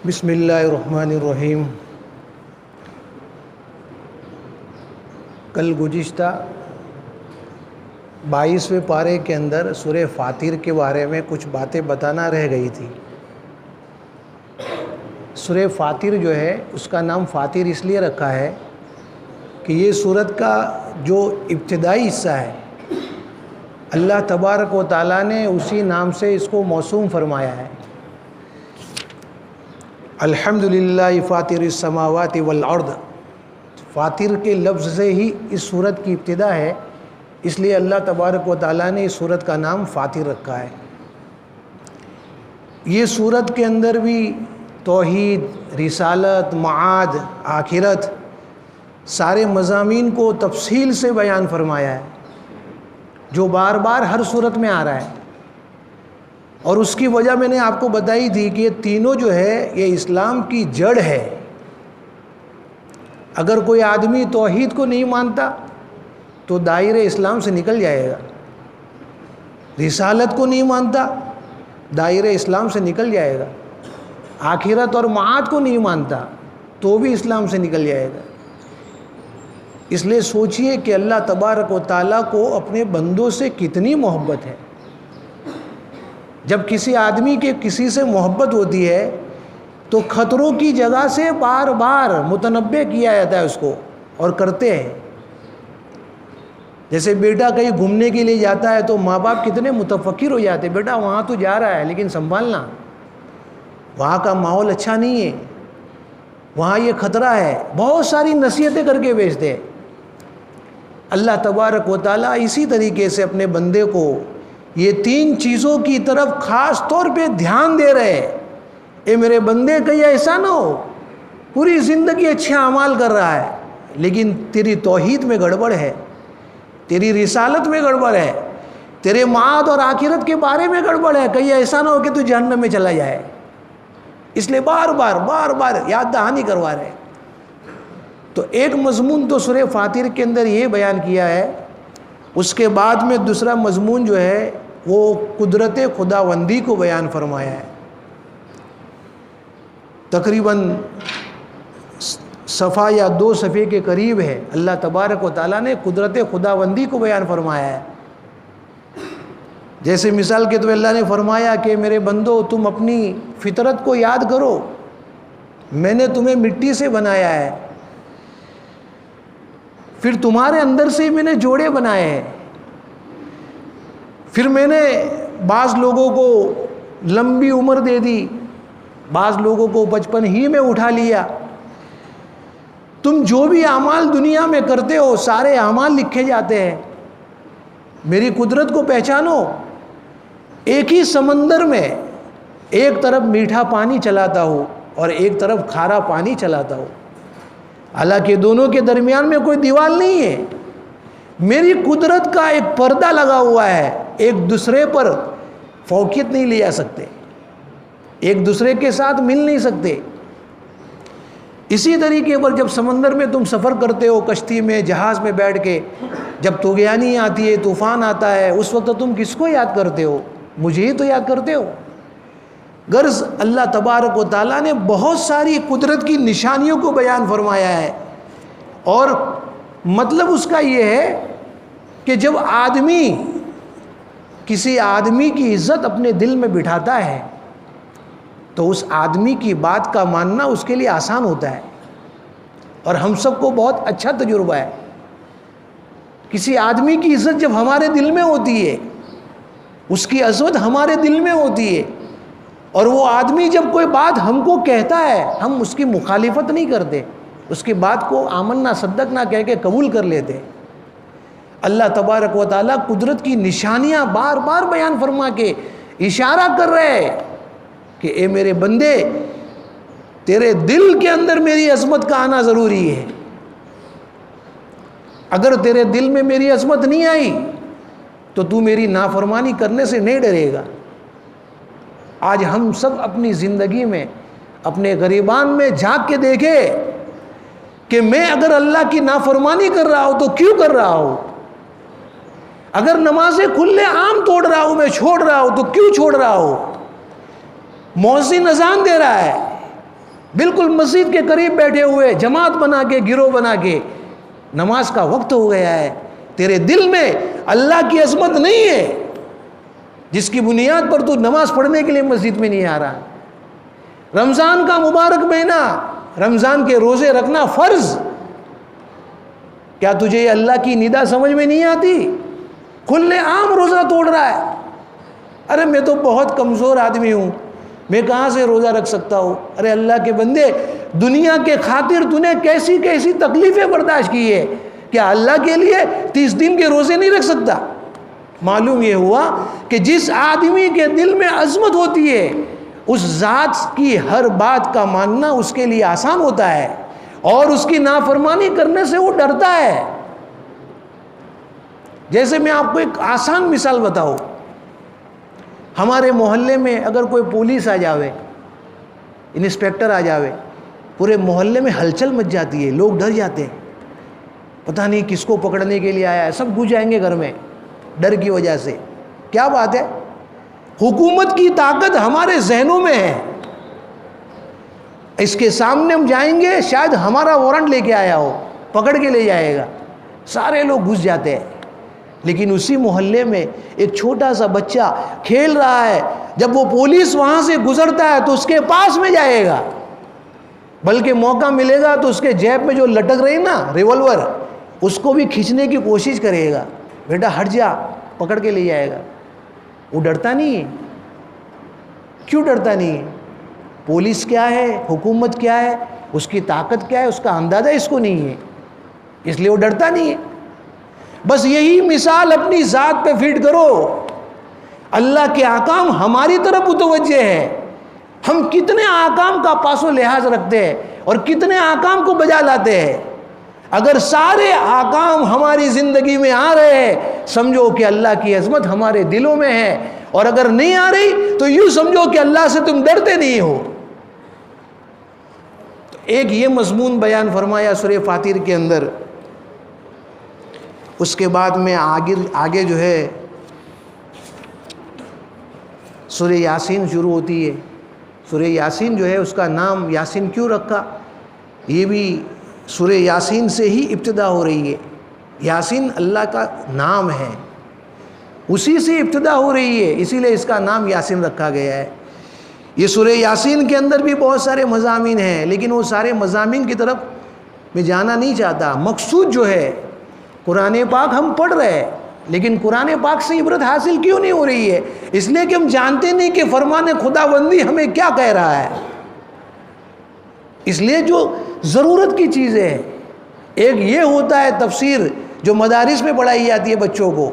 بسم اللہ الرحمن الرحیم۔ کل گزشتہ 22ویں پارے کے اندر سورہ فاطر کے بارے میں کچھ باتیں بتانا رہ گئی تھی۔ سورہ فاطر جو ہے اس کا نام فاطر اس لیے رکھا ہے کہ یہ سورت کا جو ابتدائی حصہ ہے اللہ تبارک و تعالیٰ نے اسی نام سے اس کو موسوم فرمایا ہے۔ الحمدللہ فاطر السماوات والارض، فاطر کے لفظ سے ہی اس سورت کی ابتدا ہے، اس لیے اللہ تبارک و تعالیٰ نے اس سورت کا نام فاطر رکھا ہے۔ یہ سورت کے اندر بھی توحید، رسالت، معاد، آخرت سارے مضامین کو تفصیل سے بیان فرمایا ہے، جو بار بار ہر سورت میں آ رہا ہے۔ اور اس کی وجہ میں نے آپ کو بتائی تھی کہ یہ تینوں جو ہے یہ اسلام کی جڑ ہے۔ اگر کوئی آدمی توحید کو نہیں مانتا تو دائرہ اسلام سے نکل جائے گا، رسالت کو نہیں مانتا دائرہ اسلام سے نکل جائے گا، آخرت اور معاد کو نہیں مانتا تو بھی اسلام سے نکل جائے گا۔ اس لیے سوچئے کہ اللہ تبارک و تعالیٰ کو اپنے بندوں سے کتنی محبت ہے۔ جب کسی آدمی کے کسی سے محبت ہوتی ہے تو خطروں کی جگہ سے بار بار متنبہ کیا جاتا ہے اس کو، اور کرتے ہیں۔ جیسے بیٹا کہیں گھومنے کے لیے جاتا ہے تو ماں باپ کتنے متفکر ہو جاتے ہیں، بیٹا وہاں تو جا رہا ہے لیکن سنبھالنا، وہاں کا ماحول اچھا نہیں ہے، وہاں یہ خطرہ ہے، بہت ساری نصیحتیں کر کے بھیجتے ہیں۔ اللہ تبارک و تعالیٰ اسی طریقے سے اپنے بندے کو یہ تین چیزوں کی طرف خاص طور پہ دھیان دے رہے ہیں۔ اے میرے بندے، کہیں ایسا نہ ہو پوری زندگی اچھے اعمال کر رہا ہے لیکن تیری توحید میں گڑبڑ ہے، تیری رسالت میں گڑبڑ ہے، تیرے معاد اور آخرت کے بارے میں گڑبڑ ہے، کہیں ایسا نہ ہو کہ تو جہنم میں چلا جائے۔ اس لیے بار بار یاد دہانی کروا رہے ہیں۔ تو ایک مضمون تو سورہ فاطر کے اندر یہ بیان کیا ہے، اس کے بعد میں دوسرا مضمون جو ہے وہ قدرت خداوندی کو بیان فرمایا ہے۔ تقریباً صفحہ یا 2 صفحے کے قریب ہے، اللہ تبارک و تعالیٰ نے قدرت خداوندی کو بیان فرمایا ہے۔ جیسے مثال کے طور اللہ نے فرمایا کہ میرے بندو، تم اپنی فطرت کو یاد کرو، میں نے تمہیں مٹی سے بنایا ہے، پھر تمہارے اندر سے میں نے جوڑے بنائے ہیں، پھر میں نے بعض لوگوں کو لمبی عمر دے دی، بعض لوگوں کو بچپن ہی میں اٹھا لیا۔ تم جو بھی اعمال دنیا میں کرتے ہو سارے اعمال لکھے جاتے ہیں۔ میری قدرت کو پہچانو۔ ایک ہی سمندر میں ایک طرف میٹھا پانی چلاتا ہو اور ایک طرف کھارا پانی چلاتا ہو، حالانکہ دونوں کے درمیان میں کوئی دیوار نہیں ہے، میری قدرت کا ایک پردہ لگا ہوا ہے، ایک دوسرے پر فوقیت نہیں لے جا سکتے، ایک دوسرے کے ساتھ مل نہیں سکتے۔ اسی طریقے پر جب سمندر میں تم سفر کرتے ہو، کشتی میں، جہاز میں بیٹھ کے، جب طوفانی آتی ہے، طوفان آتا ہے، اس وقت تم کس کو یاد کرتے ہو؟ مجھے ہی تو یاد کرتے ہو۔ غرض اللہ تبارک و تعالیٰ نے بہت ساری قدرت کی نشانیوں کو بیان فرمایا ہے، اور مطلب اس کا یہ ہے کہ جب آدمی کسی آدمی کی عزت اپنے دل میں بٹھاتا ہے تو اس آدمی کی بات کا ماننا اس کے لیے آسان ہوتا ہے، اور ہم سب کو بہت اچھا تجربہ ہے۔ کسی آدمی کی عزت جب ہمارے دل میں ہوتی ہے، اس کی عظمت ہمارے دل میں ہوتی ہے، اور وہ آدمی جب کوئی بات ہم کو کہتا ہے ہم اس کی مخالفت نہیں کرتے، اس کی بات کو آمنا صدقنا کہہ کے قبول کر لیتے۔ اللہ تبارک و تعالیٰ قدرت کی نشانیاں بار بار بیان فرما کے اشارہ کر رہے ہیں کہ اے میرے بندے، تیرے دل کے اندر میری عظمت کا آنا ضروری ہے۔ اگر تیرے دل میں میری عظمت نہیں آئی تو تو میری نافرمانی کرنے سے نہیں ڈرے گا۔ آج ہم سب اپنی زندگی میں اپنے غریبان میں جھانک کے دیکھے کہ میں اگر اللہ کی نافرمانی کر رہا ہوں تو کیوں کر رہا ہوں؟ اگر نمازیں کھلے عام توڑ رہا ہوں، میں چھوڑ رہا ہوں تو کیوں چھوڑ رہا ہوں؟ مؤذن اذان دے رہا ہے، بالکل مسجد کے قریب بیٹھے ہوئے جماعت بنا کے گروہ بنا کے نماز کا وقت ہو گیا ہے، تیرے دل میں اللہ کی عظمت نہیں ہے، جس کی بنیاد پر تو نماز پڑھنے کے لیے مسجد میں نہیں آ رہا۔ رمضان کا مبارک مہینہ، رمضان کے روزے رکھنا فرض، کیا تجھے یہ اللہ کی ندا سمجھ میں نہیں آتی؟ کھلے عام روزہ توڑ رہا ہے، ارے میں تو بہت کمزور آدمی ہوں، میں کہاں سے روزہ رکھ سکتا ہوں؟ ارے اللہ کے بندے، دنیا کے خاطر تو نے کیسی کیسی تکلیفیں برداشت کی ہے، کیا اللہ کے لیے 30 دن کے روزے نہیں رکھ سکتا؟ معلوم یہ ہوا کہ جس آدمی کے دل میں عظمت ہوتی ہے، اس ذات کی ہر بات کا ماننا اس کے لیے آسان ہوتا ہے، اور اس کی نافرمانی کرنے سے وہ ڈرتا ہے۔ جیسے میں آپ کو ایک آسان مثال بتاؤں، ہمارے محلے میں اگر کوئی پولیس آ جاوے، انسپیکٹر آ جاوے، پورے محلے میں ہلچل مچ جاتی ہے، لوگ ڈر جاتے ہیں، پتہ نہیں کس کو پکڑنے کے لیے آیا ہے، سب گھس جائیں گے گھر میں ڈر کی وجہ سے۔ کیا بات ہے؟ حکومت کی طاقت ہمارے ذہنوں میں ہے، اس کے سامنے ہم جائیں گے، شاید ہمارا وارنٹ لے کے آیا ہو، پکڑ کے لے جائے گا، سارے لوگ گھس جاتے ہیں۔ لیکن اسی محلے میں ایک چھوٹا سا بچہ کھیل رہا ہے، جب وہ پولیس وہاں سے گزرتا ہے تو اس کے پاس میں جائے گا، بلکہ موقع ملے گا تو اس کے جیب میں جو لٹک رہی نا ریوالور، اس کو بھی کھینچنے کی کوشش کرے گا، بیٹا ہٹ جا، پکڑ کے لے جائے گا۔ وہ ڈرتا نہیں ہے۔ کیوں ڈرتا نہیں ہے؟ پولیس کیا ہے، حکومت کیا ہے، اس کی طاقت کیا ہے، اس کا اندازہ اس کو نہیں ہے، اس لیے وہ ڈرتا نہیں ہے۔ بس یہی مثال اپنی ذات پہ فٹ کرو، اللہ کے احکام ہماری طرف متوجہ ہے، ہم کتنے احکام کا پاس و لحاظ رکھتے ہیں اور کتنے احکام کو بجا لاتے ہیں۔ اگر سارے احکام ہماری زندگی میں آ رہے ہیں، سمجھو کہ اللہ کی عظمت ہمارے دلوں میں ہے، اور اگر نہیں آ رہی تو یوں سمجھو کہ اللہ سے تم ڈرتے نہیں ہو۔ تو ایک یہ مضمون بیان فرمایا سورہ فاطر کے اندر، اس کے بعد میں آگے جو ہے سورہ یاسین شروع ہوتی ہے۔ سورہ یاسین جو ہے اس کا نام یاسین کیوں رکھا؟ یہ بھی سورہ یاسین سے ہی ابتدا ہو رہی ہے۔ یاسین اللہ کا نام ہے، اسی سے ابتدا ہو رہی ہے، اسی لیے اس کا نام یاسین رکھا گیا ہے۔ یہ سورہ یاسین کے اندر بھی بہت سارے مضامین ہیں، لیکن وہ سارے مضامین کی طرف میں جانا نہیں چاہتا۔ مقصود جو ہے، قرآن پاک ہم پڑھ رہے ہیں، لیکن قرآن پاک سے عبرت حاصل کیوں نہیں ہو رہی ہے؟ اس لیے کہ ہم جانتے نہیں کہ فرمان خداوندی ہمیں کیا کہہ رہا ہے۔ اس لیے جو ضرورت کی چیزیں ہیں، ایک یہ ہوتا ہے تفسیر جو مدارس میں پڑھائی جاتی ہے بچوں کو،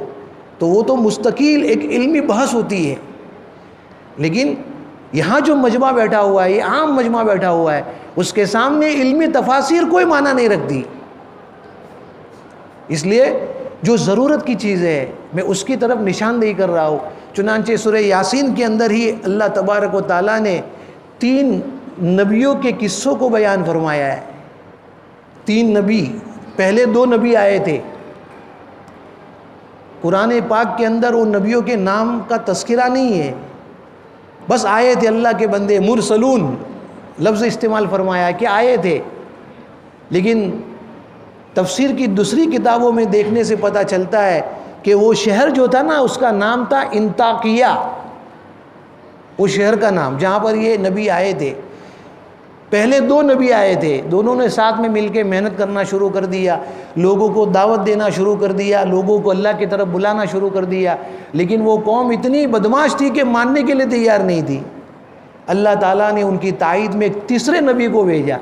تو وہ تو مستقل ایک علمی بحث ہوتی ہے، لیکن یہاں جو مجمع بیٹھا ہوا ہے، یہ عام مجمع بیٹھا ہوا ہے، اس کے سامنے علمی تفاسیر کوئی معنی نہیں رکھتی۔ اس لیے جو ضرورت کی چیز ہے میں اس کی طرف نشاندہی کر رہا ہوں۔ چنانچہ سورہ یاسین کے اندر ہی اللہ تبارک و تعالیٰ نے 3 نبیوں کے قصوں کو بیان فرمایا ہے۔ 3 نبی، پہلے 2 نبی آئے تھے قرآن پاک کے اندر، ان نبیوں کے نام کا تذکرہ نہیں ہے، بس آئے تھے اللہ کے بندے، مرسلون لفظ استعمال فرمایا ہے کہ آئے تھے۔ لیکن تفسیر کی دوسری کتابوں میں دیکھنے سے پتہ چلتا ہے کہ وہ شہر جو تھا نا، اس کا نام تھا انطاکیہ، وہ شہر کا نام جہاں پر یہ نبی آئے تھے۔ پہلے 2 نبی آئے تھے، دونوں نے ساتھ میں مل کے محنت کرنا شروع کر دیا، لوگوں کو دعوت دینا شروع کر دیا، لوگوں کو اللہ کی طرف بلانا شروع کر دیا، لیکن وہ قوم اتنی بدماش تھی کہ ماننے کے لیے تیار نہیں تھی۔ اللہ تعالیٰ نے ان کی تائید میں ایک تیسرے نبی کو بھیجا۔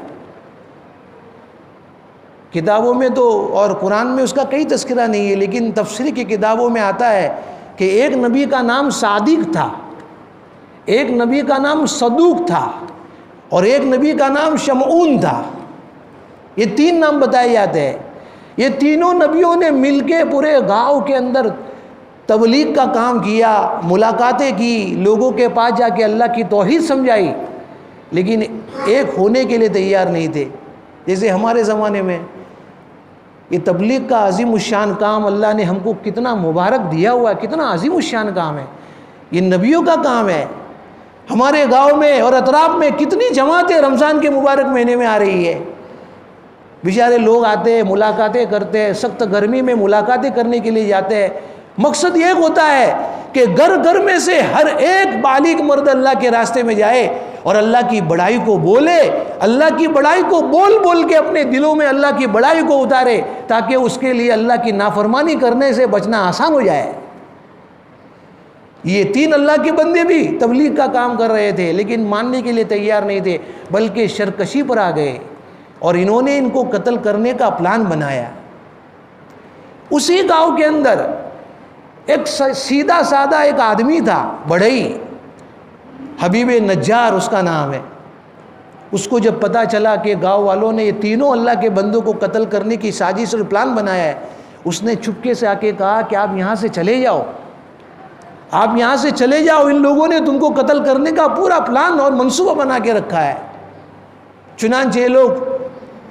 کتابوں میں تو اور قرآن میں اس کا کئی تذکرہ نہیں ہے، لیکن تفسیر کی کتابوں میں آتا ہے کہ ایک نبی کا نام صادق تھا، ایک نبی کا نام صدوق تھا، اور ایک نبی کا نام شمعون تھا۔ یہ 3 نام بتائے جاتے ہیں۔ یہ تینوں نبیوں نے مل کے پورے گاؤں کے اندر تبلیغ کا کام کیا، ملاقاتیں کی، لوگوں کے پاس جا کے اللہ کی توحید سمجھائی، لیکن ایک ہونے کے لیے تیار نہیں تھے۔ جیسے ہمارے زمانے میں یہ تبلیغ کا عظیم الشان کام اللہ نے ہم کو کتنا مبارک دیا ہوا ہے، کتنا عظیم الشان کام ہے، یہ نبیوں کا کام ہے۔ ہمارے گاؤں میں اور اطراف میں کتنی جماعتیں رمضان کے مبارک مہینے میں آ رہی ہے. بیچارے لوگ آتے ہیں, ملاقاتیں کرتے ہیں, سخت گرمی میں ملاقاتیں کرنے کے لیے جاتے ہیں. مقصد یہ ہوتا ہے کہ گھر گھر میں سے ہر ایک بالغ مرد اللہ کے راستے میں جائے اور اللہ کی بڑائی کو بولے, اللہ کی بڑائی کو بول بول کے اپنے دلوں میں اللہ کی بڑائی کو اتارے, تاکہ اس کے لیے اللہ کی نافرمانی کرنے سے بچنا آسان ہو جائے. یہ 3 اللہ کے بندے بھی تبلیغ کا کام کر رہے تھے, لیکن ماننے کے لیے تیار نہیں تھے, بلکہ شرکشی پر آ گئے اور انہوں نے ان کو قتل کرنے کا پلان بنایا. اسی گاؤں کے اندر ایک سیدھا سادہ ایک آدمی تھا, بڑھئی, حبیب نجار اس کا نام ہے. اس کو جب پتہ چلا کہ گاؤں والوں نے یہ تینوں اللہ کے بندوں کو قتل کرنے کی سازش اور پلان بنایا ہے, اس نے چپکے سے آ کے کہا کہ آپ یہاں سے چلے جاؤ, آپ یہاں سے چلے جاؤ, ان لوگوں نے تم کو قتل کرنے کا پورا پلان اور منصوبہ بنا کے رکھا ہے. چنانچہ لوگ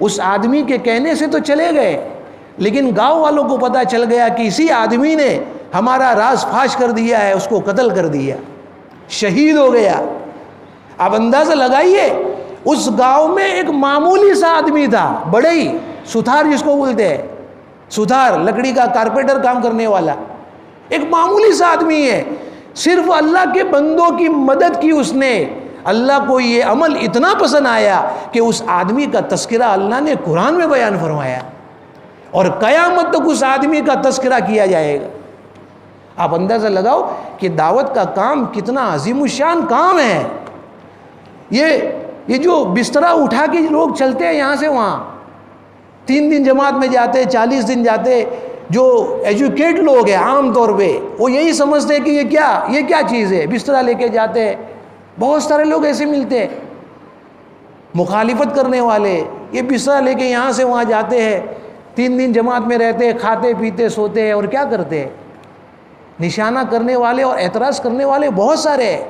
اس آدمی کے کہنے سے تو چلے گئے, لیکن گاؤں والوں کو پتہ چل گیا کہ اسی آدمی نے ہمارا راز فاش کر دیا ہے, اس کو قتل کر دیا, شہید ہو گیا. آپ اندازہ لگائیے, اس گاؤں میں ایک معمولی سا آدمی تھا, بڑھئی, ستھار جس کو بولتے ہیں, ستھار لکڑی کا کارپینٹر کام کرنے والا, ایک معمولی سا آدمی ہے. صرف اللہ کے بندوں کی مدد کی اس نے. اللہ کو یہ عمل اتنا پسند آیا کہ اس آدمی کا تذکرہ اللہ نے قرآن میں بیان فرمایا, اور قیامت تک اس آدمی کا تذکرہ کیا جائے گا. آپ اندازہ لگاؤ کہ دعوت کا کام کتنا عظیم الشان کام ہے. یہ جو بسترا اٹھا کے لوگ چلتے ہیں یہاں سے وہاں, 3 دن جماعت میں جاتے, 40 دن جاتے, جو ایجوکیٹ لوگ ہیں عام طور پہ وہ یہی سمجھتے ہیں کہ یہ کیا چیز ہے, بسترا لے کے جاتے ہیں. بہت سارے لوگ ایسے ملتے ہیں مخالفت کرنے والے, یہ بسترا لے کے یہاں سے وہاں جاتے ہیں, 3 دن جماعت میں رہتے ہیں, کھاتے پیتے سوتے ہیں, اور کیا کرتے ہیں, نشانہ کرنے والے اور اعتراض کرنے والے بہت سارے ہیں.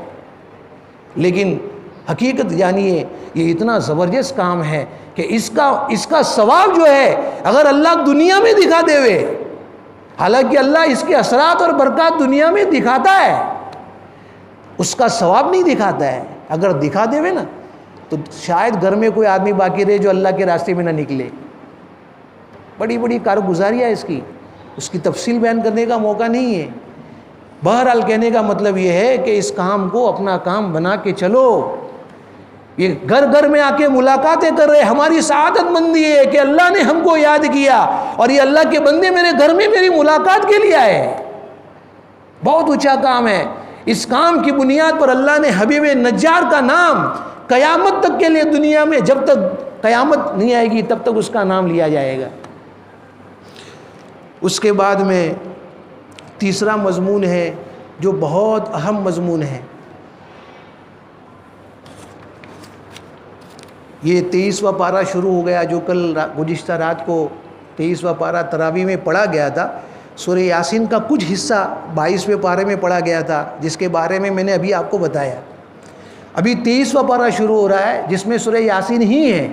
لیکن حقیقت جانیے, یہ اتنا زبردست کام ہے کہ اس کا ثواب جو ہے اگر اللہ دنیا میں دکھا دے وے, حالانکہ اللہ اس کے اثرات اور برکات دنیا میں دکھاتا ہے, اس کا ثواب نہیں دکھاتا ہے. اگر دکھا دے وے نا تو شاید گھر میں کوئی آدمی باقی رہے جو اللہ کے راستے میں نہ نکلے. بڑی بڑی کارگزاریاں اس کی تفصیل بیان کرنے کا موقع نہیں ہے. بہرحال کہنے کا مطلب یہ ہے کہ اس کام کو اپنا کام بنا کے چلو. یہ گھر گھر میں آ کے ملاقاتیں کر رہے, ہماری سعادت مندی ہے کہ اللہ نے ہم کو یاد کیا اور یہ اللہ کے بندے میرے گھر میں میری ملاقات کے لیے آئے. بہت اونچا کام ہے. اس کام کی بنیاد پر اللہ نے حبیب نجار کا نام قیامت تک کے لیے دنیا میں, جب تک قیامت نہیں آئے گی تب تک اس کا نام لیا جائے گا. اس کے بعد میں تیسرا مضمون ہے جو بہت اہم مضمون ہے. یہ 23واں پارہ شروع ہو گیا جو کل گزشتہ رات کو 23واں پارہ تراویح میں پڑھا گیا تھا. سورہ یاسین کا کچھ حصہ 22ویں پارے میں پڑھا گیا تھا, جس کے بارے میں نے ابھی آپ کو بتایا. ابھی 23واں پارہ شروع ہو رہا ہے جس میں سورہ یاسین ہی ہے.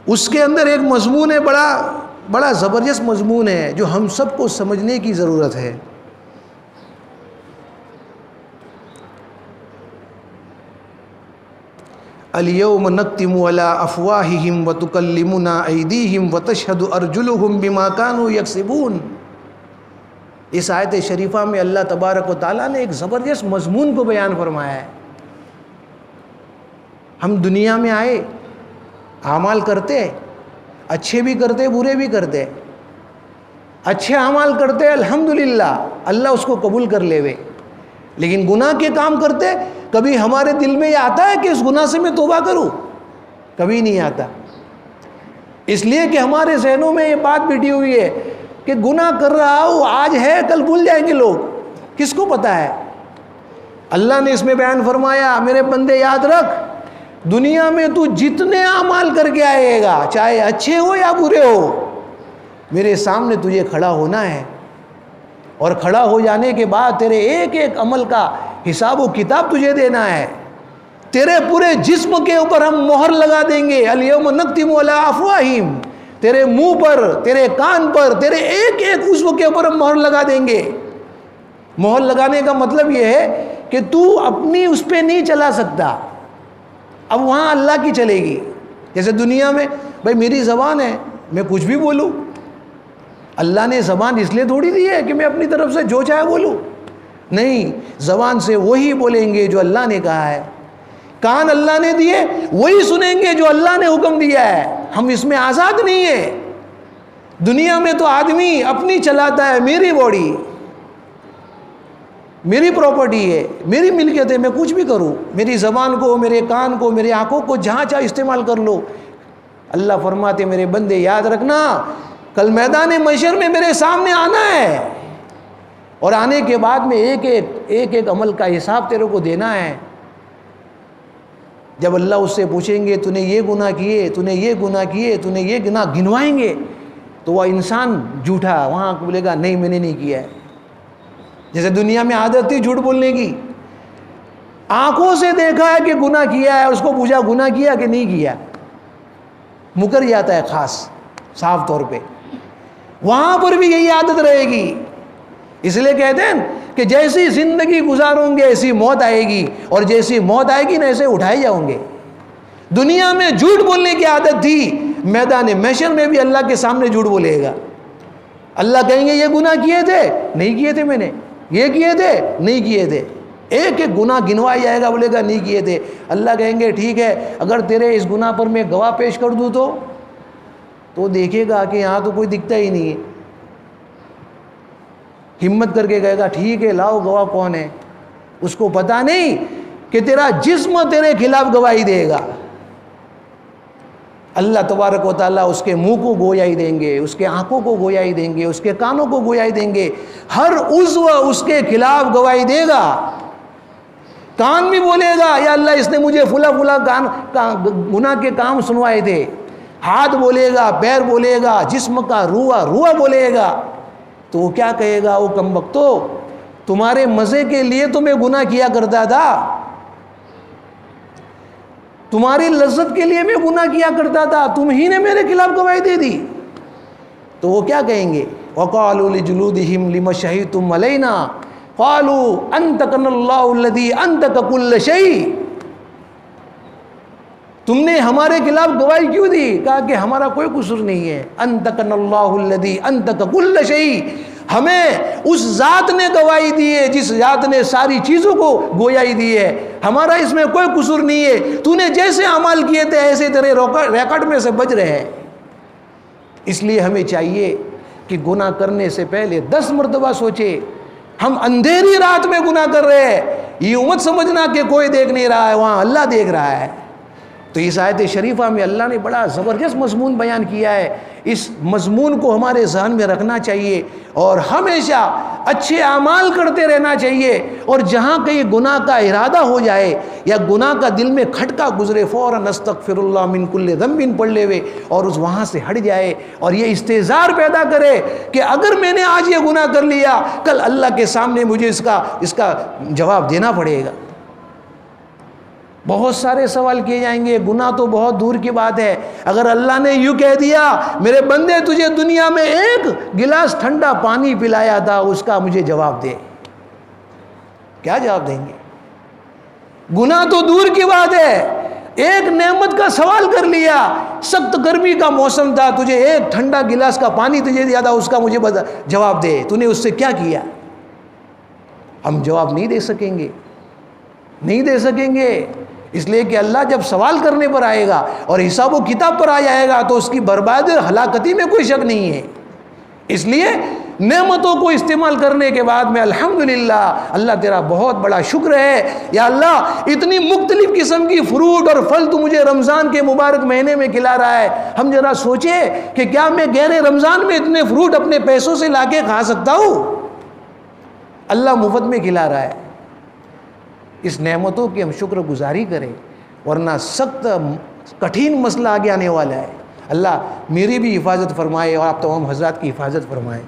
اس کے اندر ایک مضمون ہے, بڑا زبردست مضمون ہے جو ہم سب کو سمجھنے کی ضرورت ہے. الیوم نختم علی افواہہم وتکلمنا ایدیہم وتشہد ارجلہم بما کانوا یکسبون. اس آیت شریفہ میں اللہ تبارک و تعالیٰ نے ایک زبردست مضمون کو بیان فرمایا ہے. ہم دنیا میں آئے, اعمال کرتے, اچھے بھی کرتے برے بھی کرتے. اچھے اعمال کرتے الحمدللہ اللہ اس کو قبول کر لے وے, لیکن گناہ کے کام کرتے, کبھی ہمارے دل میں یہ آتا ہے کہ اس گناہ سے میں توبہ کروں؟ کبھی نہیں آتا. اس لیے کہ ہمارے ذہنوں میں یہ بات بیٹھی ہوئی ہے کہ گناہ کر رہا ہوں, آج ہے کل بھول جائیں گے لوگ, کس کو پتہ ہے. اللہ نے اس میں بیان فرمایا, میرے بندے یاد رکھ, دنیا میں تو جتنے اعمال کر کے آئے گا, چاہے اچھے ہو یا برے ہو, میرے سامنے تجھے کھڑا ہونا ہے, اور کھڑا ہو جانے کے بعد تیرے ایک ایک عمل کا حساب و کتاب تجھے دینا ہے. تیرے پورے جسم کے اوپر ہم مہر لگا دیں گے. الیوم نختم علی افواہہم, تیرے منہ پر, تیرے کان پر, تیرے ایک ایک عضو کے اوپر ہم مہر لگا دیں گے. مہر لگانے کا مطلب یہ ہے کہ تو اپنی اس پہ نہیں چلا سکتا، اب وہاں اللہ کی چلے گی۔ جیسے دنیا میں بھائی میری زبان ہے، میں کچھ بھی بولوں، اللہ نے زبان اس لیے تھوڑی دی ہے کہ میں اپنی طرف سے جو چاہے بولوں، نہیں، زبان سے وہی بولیں گے جو اللہ نے کہا ہے، کان اللہ نے دیے وہی سنیں گے جو اللہ نے حکم دیا ہے، ہم اس میں آزاد نہیں ہیں۔ دنیا میں تو آدمی اپنی چلاتا ہے، میری باڈی، میری پراپرٹی ہے، میری ملکیت ہے، میں کچھ بھی کروں، میری زبان کو، میرے کان کو، میری آنکھوں کو جہاں چاہے استعمال کر لو۔ اللہ فرماتے میرے بندے یاد رکھنا، کل میدان محشر میں میرے سامنے آنا ہے، اور آنے کے بعد میں ایک عمل کا حساب تیرے کو دینا ہے۔ جب اللہ اس سے پوچھیں گے تو نے یہ گناہ کیے، تو نے یہ گناہ کیے، تو نے یہ گناہ گنوائیں گے، تو وہ انسان جھوٹا وہاں بولے گا نہیں میں نے نہیں کیا ہے۔ جیسے دنیا میں عادت تھی جھوٹ بولنے کی، آنکھوں سے دیکھا ہے کہ گناہ کیا ہے، اس کو پوچھا گناہ کیا کہ نہیں کیا، مکر جاتا ہے خاص صاف طور پہ۔ وہاں پر بھی یہی عادت رہے گی، اس لیے کہتے ہیں کہ جیسی زندگی گزاروں گے ایسی موت آئے گی، اور جیسی موت آئے گی نا ایسے اٹھائے جاؤں گے۔ دنیا میں جھوٹ بولنے کی عادت تھی، میدان محشر میں بھی اللہ کے سامنے جھوٹ بولے گا۔ اللہ کہیں گے یہ گناہ کیے تھے، نہیں کیے تھے میں نے، یہ کیے تھے، نہیں کیے تھے، ایک ایک گناہ گنوایا جائے گا، بولے گا نہیں کیے تھے۔ اللہ کہیں گے ٹھیک ہے، اگر تیرے اس گناہ پر میں گواہ پیش کر دوں تو دیکھے گا کہ یہاں تو کوئی دکھتا ہی نہیں ہے، ہمت کر کے کہے گا ٹھیک ہے لاؤ گواہ کون ہے۔ اس کو پتہ نہیں کہ تیرا جسم تیرے خلاف گواہی دے گا۔ اللہ تبارک و تعالیٰ اس کے منہ کو گویائی دیں گے، اس کے آنکھوں کو گویائی دیں گے، اس کے کانوں کو گویائی دیں گے، ہر عضو اس کے خلاف گواہی دے گا۔ کان بھی بولے گا یا اللہ اس نے مجھے فلاں گناہ کے کام سنوائے تھے، ہاتھ بولے گا، پیر بولے گا، جسم کا روح بولے گا۔ تو وہ کیا کہے گا، وہ کمبختو تمہارے مزے کے لیے تو میں گناہ کیا کرتا تھا، تمہاری لذت کے لیے میں گناہ کیا کرتا تھا، تم ہی نے میرے خلاف گواہی دے دی۔ تو وہ کیا کہیں گے، وَقَالُوا لِجُلُودِهِمْ لِمَ شَهِدتُمْ عَلَيْنَا قَالُوا أَنْطَقَنَا اللَّهُ الَّذِي أَنْطَقَ كُلَّ شَيْءٍ، تم نے ہمارے خلاف گواہی کیوں دی؟ کہا کہ ہمارا کوئی قصور نہیں ہے، أَنْطَقَنَا اللَّهُ الَّذِي أَنْطَقَ كُلَّ شَيْءٍ، ہمیں اس ذات نے گواہی دی ہے جس ذات نے ساری چیزوں کو گویائی دی ہے، ہمارا اس میں کوئی قصور نہیں ہے، تو نے جیسے اعمال کیے تھے ایسے تیرے ریکارڈ میں سے بج رہے ہیں۔ اس لیے ہمیں چاہیے کہ گناہ کرنے سے پہلے 10 مرتبہ سوچے، ہم اندھیری رات میں گناہ کر رہے ہیں، یہ مت سمجھنا کہ کوئی دیکھ نہیں رہا ہے، وہاں اللہ دیکھ رہا ہے۔ تو اس آیت شریفہ میں اللہ نے بڑا زبردست مضمون بیان کیا ہے، اس مضمون کو ہمارے ذہن میں رکھنا چاہیے اور ہمیشہ اچھے اعمال کرتے رہنا چاہیے، اور جہاں کہیں گناہ کا ارادہ ہو جائے یا گناہ کا دل میں کھٹکا گزرے فوراً استغفر اللہ من کل ذنب پڑھ لے اور اس وہاں سے ہٹ جائے، اور یہ استحضار پیدا کرے کہ اگر میں نے آج یہ گناہ کر لیا کل اللہ کے سامنے مجھے اس کا جواب دینا پڑے گا۔ بہت سارے سوال کیے جائیں گے، گناہ تو بہت دور کی بات ہے، اگر اللہ نے یوں کہہ دیا میرے بندے تجھے دنیا میں ایک گلاس ٹھنڈا پانی پلایا تھا، اس کا مجھے جواب دے، کیا جواب دیں گے؟ گناہ تو دور کی بات ہے، ایک نعمت کا سوال کر لیا، سخت گرمی کا موسم تھا، تجھے ایک ٹھنڈا گلاس کا پانی تجھے دیا تھا، اس کا مجھے جواب دے، تو نے اس سے کیا کیا؟ ہم جواب نہیں دے سکیں گے، نہیں دے سکیں گے، اس لیے کہ اللہ جب سوال کرنے پر آئے گا اور حساب و کتاب پر آ جائے گا تو اس کی بربادی اور ہلاکتی میں کوئی شک نہیں ہے۔ اس لیے نعمتوں کو استعمال کرنے کے بعد میں الحمدللہ اللہ تیرا بہت بڑا شکر ہے، یا اللہ اتنی مختلف قسم کی فروٹ اور پھل تو مجھے رمضان کے مبارک مہینے میں کھلا رہا ہے۔ ہم ذرا سوچے کہ کیا میں گہرے رمضان میں اتنے فروٹ اپنے پیسوں سے لا کے کھا سکتا ہوں؟ اللہ مفت میں کھلا رہا ہے، اس نعمتوں کی ہم شکر گزاری کریں، ورنہ سخت کٹھین مسئلہ آگے آنے والا ہے۔ اللہ میری بھی حفاظت فرمائے اور آپ تمام حضرات کی حفاظت فرمائے۔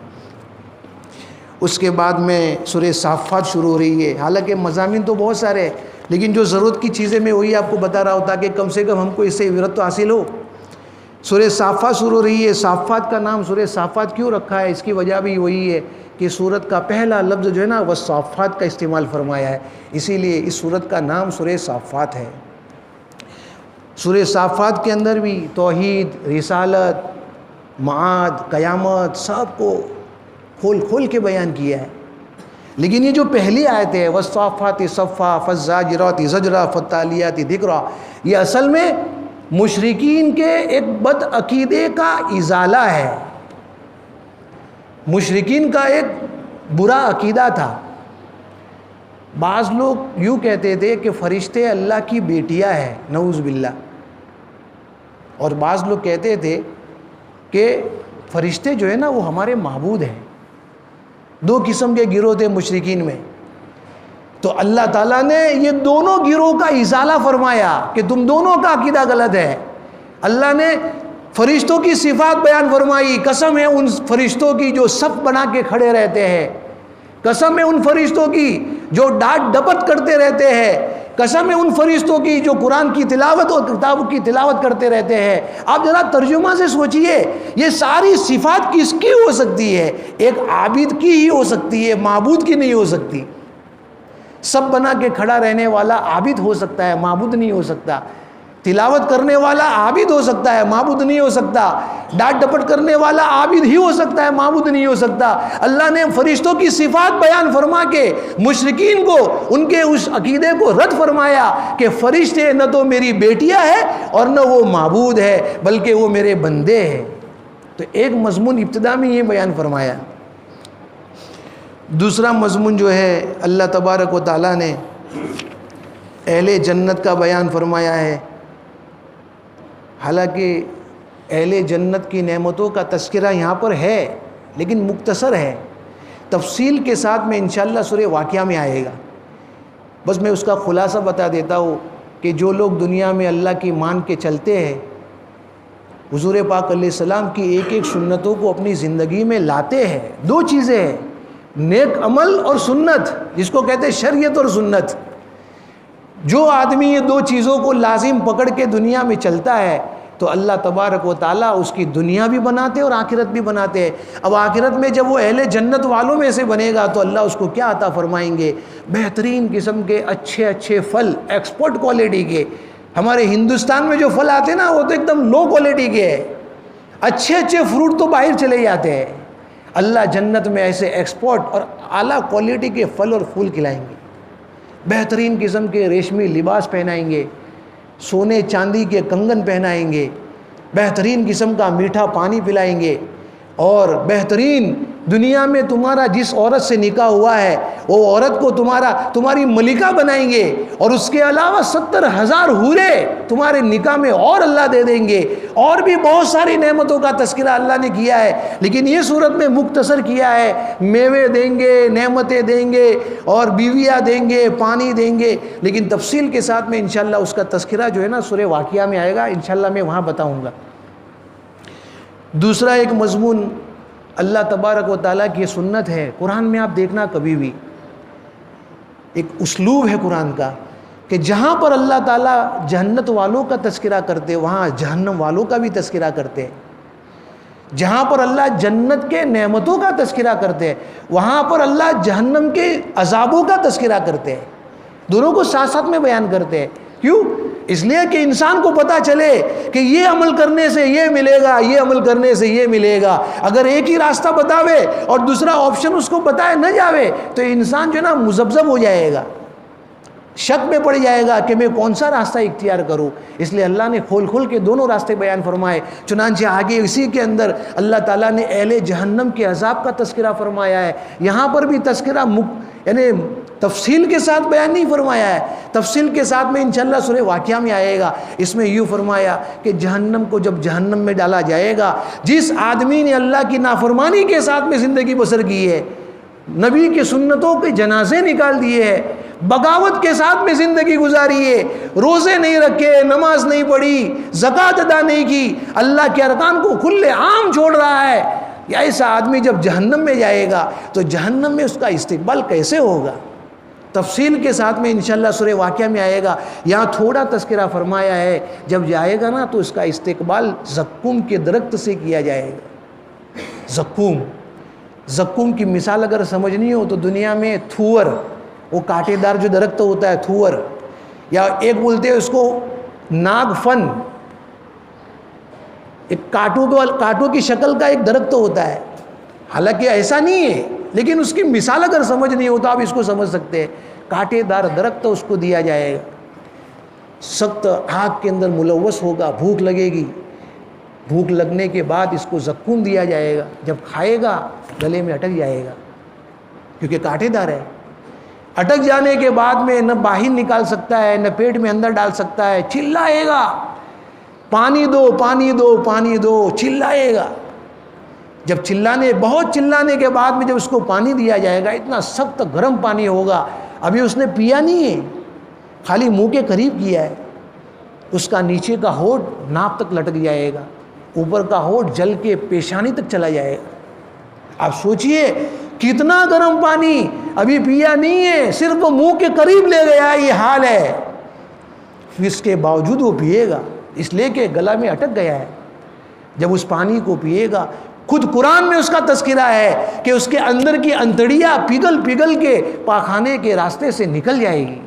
اس کے بعد میں سورہ صافات شروع ہو رہی ہے، حالانکہ مضامین تو بہت سارے ہیں، لیکن جو ضرورت کی چیزیں میں وہی آپ کو بتا رہا ہوں تاکہ کم سے کم ہم کو اس سے عبرت تو حاصل ہو۔ سورہ صافات شروع ہو رہی ہے۔ صافات کا نام سورہ صافات کیوں رکھا ہے، اس کی وجہ بھی وہی ہے کہ سورت کا پہلا لفظ جو ہے نا وہ صافات کا استعمال فرمایا ہے، اسی لیے اس سورت کا نام سورہ صافات ہے۔ سورہ صافات کے اندر بھی توحید، رسالت، معاد، قیامت سب کو کھول کھول کے بیان کیا ہے۔ لیکن یہ جو پہلی آیت ہے والصافات صفا فالزاجرات زجرا فالتالیات ذکرا، یہ اصل میں مشرکین کے ایک بد عقیدے کا ازالہ ہے، مشرکین کا ایک برا عقیدہ تھا۔ بعض لوگ یوں کہتے تھے کہ فرشتے اللہ کی بیٹیاں ہیں، نعوذ باللہ، اور بعض لوگ کہتے تھے کہ فرشتے جو ہے نا وہ ہمارے معبود ہیں۔ دو قسم کے گروہ تھے مشرکین میں، تو اللہ تعالیٰ نے یہ دونوں گروہ کا ازالہ فرمایا کہ تم دونوں کا عقیدہ غلط ہے۔ اللہ نے فرشتوں کی صفات بیان فرمائی، قسم ہے ان فرشتوں کی جو صف بنا کے کھڑے رہتے ہیں، قسم ہے ان فرشتوں کی جو ڈانٹ ڈپٹ کرتے رہتے ہیں، قسم ہے ان فرشتوں کی جو قرآن کی تلاوت اور کتابوں کی تلاوت کرتے رہتے ہیں۔ آپ ذرا ترجمہ سے سوچئے، یہ ساری صفات کس کی ہو سکتی ہے؟ ایک عابد کی ہی ہو سکتی ہے، معبود کی نہیں ہو سکتی۔ سب بنا کے کھڑا رہنے والا عابد ہو سکتا ہے، معبود نہیں ہو سکتا۔ تلاوت کرنے والا عابد ہو سکتا ہے، معبود نہیں ہو سکتا۔ ڈانٹ ڈپٹ کرنے والا عابد ہی ہو سکتا ہے، معبود نہیں ہو سکتا۔ اللہ نے فرشتوں کی صفات بیان فرما کے مشرکین کو ان کے اس عقیدے کو رد فرمایا کہ فرشتے نہ تو میری بیٹیاں ہیں اور نہ وہ معبود ہے، بلکہ وہ میرے بندے ہیں۔ تو ایک مضمون ابتدا میں یہ بیان فرمایا۔ دوسرا مضمون جو ہے اللہ تبارک و تعالیٰ نے اہل جنت کا بیان فرمایا ہے۔ حالانکہ اہل جنت کی نعمتوں کا تذکرہ یہاں پر ہے لیکن مختصر ہے، تفصیل کے ساتھ میں انشاءاللہ سورہ واقعہ میں آئے گا۔ بس میں اس کا خلاصہ بتا دیتا ہوں کہ جو لوگ دنیا میں اللہ کی مان کے چلتے ہیں، حضور پاک علیہ السلام کی ایک ایک سنتوں کو اپنی زندگی میں لاتے ہیں، دو چیزیں ہیں، نیک عمل اور سنت، جس کو کہتے ہیں شریعت اور سنت۔ جو آدمی یہ دو چیزوں کو لازم پکڑ کے دنیا میں چلتا ہے تو اللہ تبارک و تعالیٰ اس کی دنیا بھی بناتے ہیں اور آخرت بھی بناتے ہیں۔ اب آخرت میں جب وہ اہل جنت والوں میں سے بنے گا تو اللہ اس کو کیا عطا فرمائیں گے؟ بہترین قسم کے اچھے اچھے پھل، ایکسپورٹ کوالٹی کے۔ ہمارے ہندوستان میں جو پھل آتے ہیں نا وہ تو ایک دم لو کوالٹی کے ہیں، اچھے اچھے فروٹ تو باہر چلے جاتے ہیں۔ اللہ جنت میں ایسے ایکسپورٹ اور اعلیٰ کوالٹی کے پھل اور پھول کھلائیں گے، بہترین قسم کے ریشمی لباس پہنائیں گے، سونے چاندی کے کنگن پہنائیں گے، بہترین قسم کا میٹھا پانی پلائیں گے، اور بہترین دنیا میں تمہارا جس عورت سے نکاح ہوا ہے وہ عورت کو تمہاری ملکہ بنائیں گے، اور اس کے علاوہ 70,000 حورے تمہارے نکاح میں اور اللہ دے دیں گے۔ اور بھی بہت ساری نعمتوں کا تذکرہ اللہ نے کیا ہے، لیکن یہ صورت میں مختصر کیا ہے۔ میوے دیں گے، نعمتیں دیں گے، اور بیویاں دیں گے، پانی دیں گے، لیکن تفصیل کے ساتھ میں انشاءاللہ اس کا تذکرہ جو ہے نا سورہ واقعہ میں آئے گا، انشاءاللہ میں وہاں بتاؤں گا۔ دوسرا ایک مضمون اللہ تبارک و تعالیٰ کی سنت ہے۔ قرآن میں آپ دیکھنا کبھی بھی ایک اسلوب ہے قرآن کا کہ جہاں پر اللہ تعالیٰ جنت والوں کا تذکرہ کرتے وہاں جہنم والوں کا بھی تذکرہ کرتے، جہاں پر اللہ جنت کے نعمتوں کا تذکرہ کرتے وہاں پر اللہ جہنم کے عذابوں کا تذکرہ کرتے ہیں، دونوں کو ساتھ ساتھ میں بیان کرتے ہیں۔ کیوں؟ اس لیے کہ انسان کو پتہ چلے کہ یہ عمل کرنے سے یہ ملے گا، یہ عمل کرنے سے یہ ملے گا۔ اگر ایک ہی راستہ بتاوے اور دوسرا آپشن اس کو بتائے نہ جاوے تو انسان جو ہے نا مذبذب ہو جائے گا، شک میں پڑ جائے گا کہ میں کون سا راستہ اختیار کروں۔ اس لیے اللہ نے کھول کھول کے دونوں راستے بیان فرمائے۔ چنانچہ آگے اسی کے اندر اللہ تعالیٰ نے اہل جہنم کے عذاب کا تذکرہ فرمایا ہے۔ یہاں پر بھی تذکرہ یعنی تفصیل کے ساتھ بیان نہیں فرمایا ہے، تفصیل کے ساتھ میں انشاءاللہ سورہ واقعہ میں آئے گا۔ اس میں یوں فرمایا کہ جہنم کو جب جہنم میں ڈالا جائے گا، جس آدمی نے اللہ کی نافرمانی کے ساتھ میں زندگی بسر کی ہے، نبی کی سنتوں کے جنازے نکال دیے ہیں، بغاوت کے ساتھ میں زندگی گزاری ہے، روزے نہیں رکھے، نماز نہیں پڑھی، زکوٰۃ ادا نہیں کی، اللہ کے ارکان کو کھلے عام چھوڑ رہا ہے، ایسا آدمی جب جہنم میں جائے گا تو جہنم میں اس کا استقبال کیسے ہوگا؟ تفصیل کے ساتھ میں انشاءاللہ سورہ واقعہ میں آئے گا۔ یہاں تھوڑا تذکرہ فرمایا ہے، جب جائے گا نا تو اس کا استقبال زقوم کے درخت سے کیا جائے گا۔ زقوم زقوم کی مثال اگر سمجھنی ہو تو دنیا میں تھور، وہ کانٹے دار جو درخت ہوتا ہے تھور، یا ایک بولتے ہیں اس کو ناگ فن، ایک کانٹوں کی شکل کا ایک درخت ہوتا ہے، حالانکہ ایسا نہیں ہے، لیکن اس کی مثال اگر سمجھنی ہو تو آپ اس کو سمجھ سکتے ہیں۔ کانٹے دار درخت اس کو دیا جائے گا، سخت آگ کے اندر ملوث ہوگا، بھوک لگے گی، بھوک لگنے کے بعد اس کو زقوم دیا جائے گا، جب کھائے گا گلے میں اٹک جائے گا کیونکہ کانٹے دار ہے۔ اٹک جانے کے بعد میں نہ باہر نکال سکتا ہے، نہ پیٹ میں اندر ڈال سکتا ہے، چلائے گا پانی دو پانی دو پانی دو، چلائے گا۔ جب بہت چلانے کے بعد میں جب اس کو پانی دیا جائے گا، اتنا سخت گرم پانی ہوگا، ابھی اس نے پیا نہیں ہے، خالی منہ کے قریب کیا ہے، اس کا نیچے کا ہونٹ ناک تک لٹک جائے گا، اوپر کا ہونٹ جل کے پیشانی تک چلا جائے گا۔ آپ سوچئے کتنا گرم پانی، ابھی پیا نہیں ہے، صرف منہ کے قریب لے گیا، یہ حال ہے، پھر اس کے باوجود وہ پیے گا، اس لیے کہ گلا میں اٹک گیا ہے۔ جب اس پانی کو پیے گا، خود قرآن میں اس کا تذکرہ ہے کہ اس کے اندر کی انتڑیاں پگھل کے پاخانے کے راستے سے نکل جائے گی،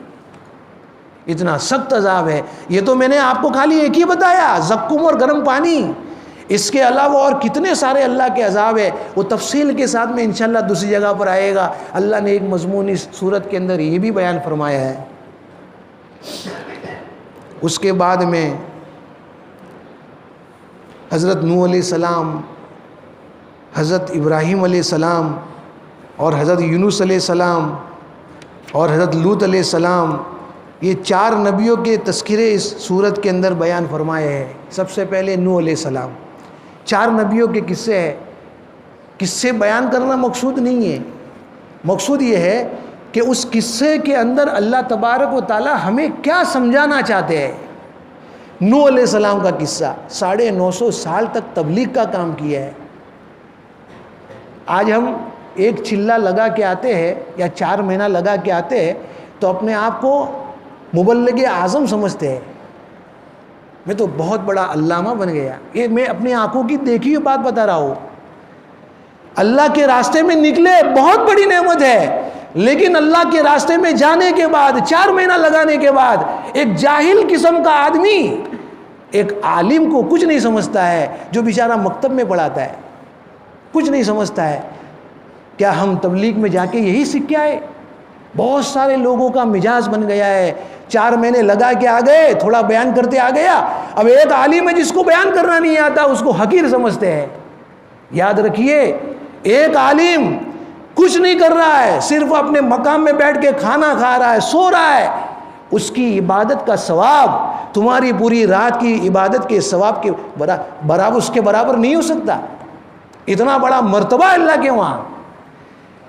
اتنا سخت عذاب ہے۔ یہ تو میں نے آپ کو خالی ایک ہی بتایا، زقوم اور گرم پانی، اس کے علاوہ اور کتنے سارے اللہ کے عذاب ہے، وہ تفصیل کے ساتھ میں انشاءاللہ دوسری جگہ پر آئے گا۔ اللہ نے ایک مضمون اس سورت کے اندر یہ بھی بیان فرمایا ہے۔ اس کے بعد میں حضرت نوح علیہ السلام، حضرت ابراہیم علیہ السلام اور حضرت یونس علیہ السلام اور حضرت لوط علیہ السلام، یہ 4 نبیوں کے تذکرے اس سورت کے اندر بیان فرمائے ہیں۔ سب سے پہلے نوح علیہ السلام، 4 نبیوں کے قصے ہیں۔ قصے بیان کرنا مقصود نہیں ہے، مقصود یہ ہے کہ اس قصے کے اندر اللہ تبارک و تعالی ہمیں کیا سمجھانا چاہتے ہیں۔ نوح علیہ السلام کا قصہ، 950 سال تک تبلیغ کا کام کیا ہے۔ آج ہم ایک چلہ لگا کے آتے ہیں یا 4 مہینہ لگا کے آتے ہیں تو اپنے آپ کو مبلغ اعظم سمجھتے ہیں، میں تو بہت بڑا علامہ بن گیا۔ یہ میں اپنی آنکھوں کی دیکھی ہوئی بات بتا رہا ہوں۔ اللہ کے راستے میں نکلے بہت بڑی نعمت ہے، لیکن اللہ کے راستے میں جانے کے بعد 4 مہینہ لگانے کے بعد ایک جاہل قسم کا آدمی ایک عالم کو کچھ نہیں سمجھتا ہے، جو بیچارہ مکتب میں پڑھاتا ہے کچھ نہیں سمجھتا ہے۔ کیا ہم تبلیغ میں جا کے یہی سیکھ کے آئے؟ بہت سارے لوگوں کا مزاج بن گیا ہے، 4 مہینے لگا کے آ گئے، تھوڑا بیان کرتے آ گیا، اب ایک عالم ہے جس کو بیان کرنا نہیں آتا اس کو حقیر سمجھتے ہیں۔ یاد رکھیے، ایک عالم کچھ نہیں کر رہا ہے، صرف اپنے مقام میں بیٹھ کے کھانا کھا رہا ہے، سو رہا ہے، اس کی عبادت کا ثواب تمہاری پوری رات کی عبادت کے ثواب کے برابر اس کے برابر نہیں ہو سکتا۔ اتنا بڑا مرتبہ اللہ کے وہاں۔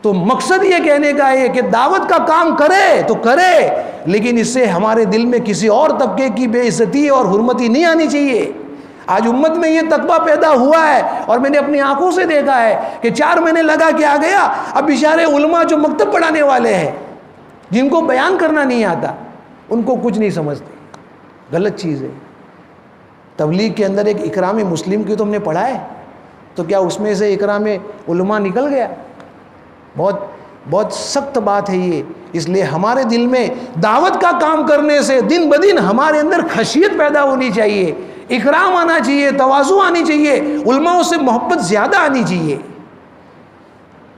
تو مقصد یہ کہنے کا ہے کہ دعوت کا کام کرے تو کرے، لیکن اس سے ہمارے دل میں کسی اور طبقے کی بے عزتی اور حرمتی نہیں آنی چاہیے۔ آج امت میں یہ تقویٰ پیدا ہوا ہے اور میں نے اپنی آنکھوں سے دیکھا ہے کہ 4 مہینے لگا کے آ گیا، اب بیچارے علماء جو مکتب پڑھانے والے ہیں، جن کو بیان کرنا نہیں آتا، ان کو کچھ نہیں سمجھتے۔ غلط چیز ہے۔ تبلیغ کے اندر ایک اکرام مسلم کی تو ہم نے پڑھا ہے، تو کیا اس میں سے اکرام علماء نکل گیا؟ بہت سخت بات ہے یہ۔ اس لیے ہمارے دل میں دعوت کا کام کرنے سے دن بدن ہمارے اندر خشیت پیدا ہونی چاہیے، اکرام آنا چاہیے، تواضع آنی چاہیے، علماء سے محبت زیادہ آنی چاہیے۔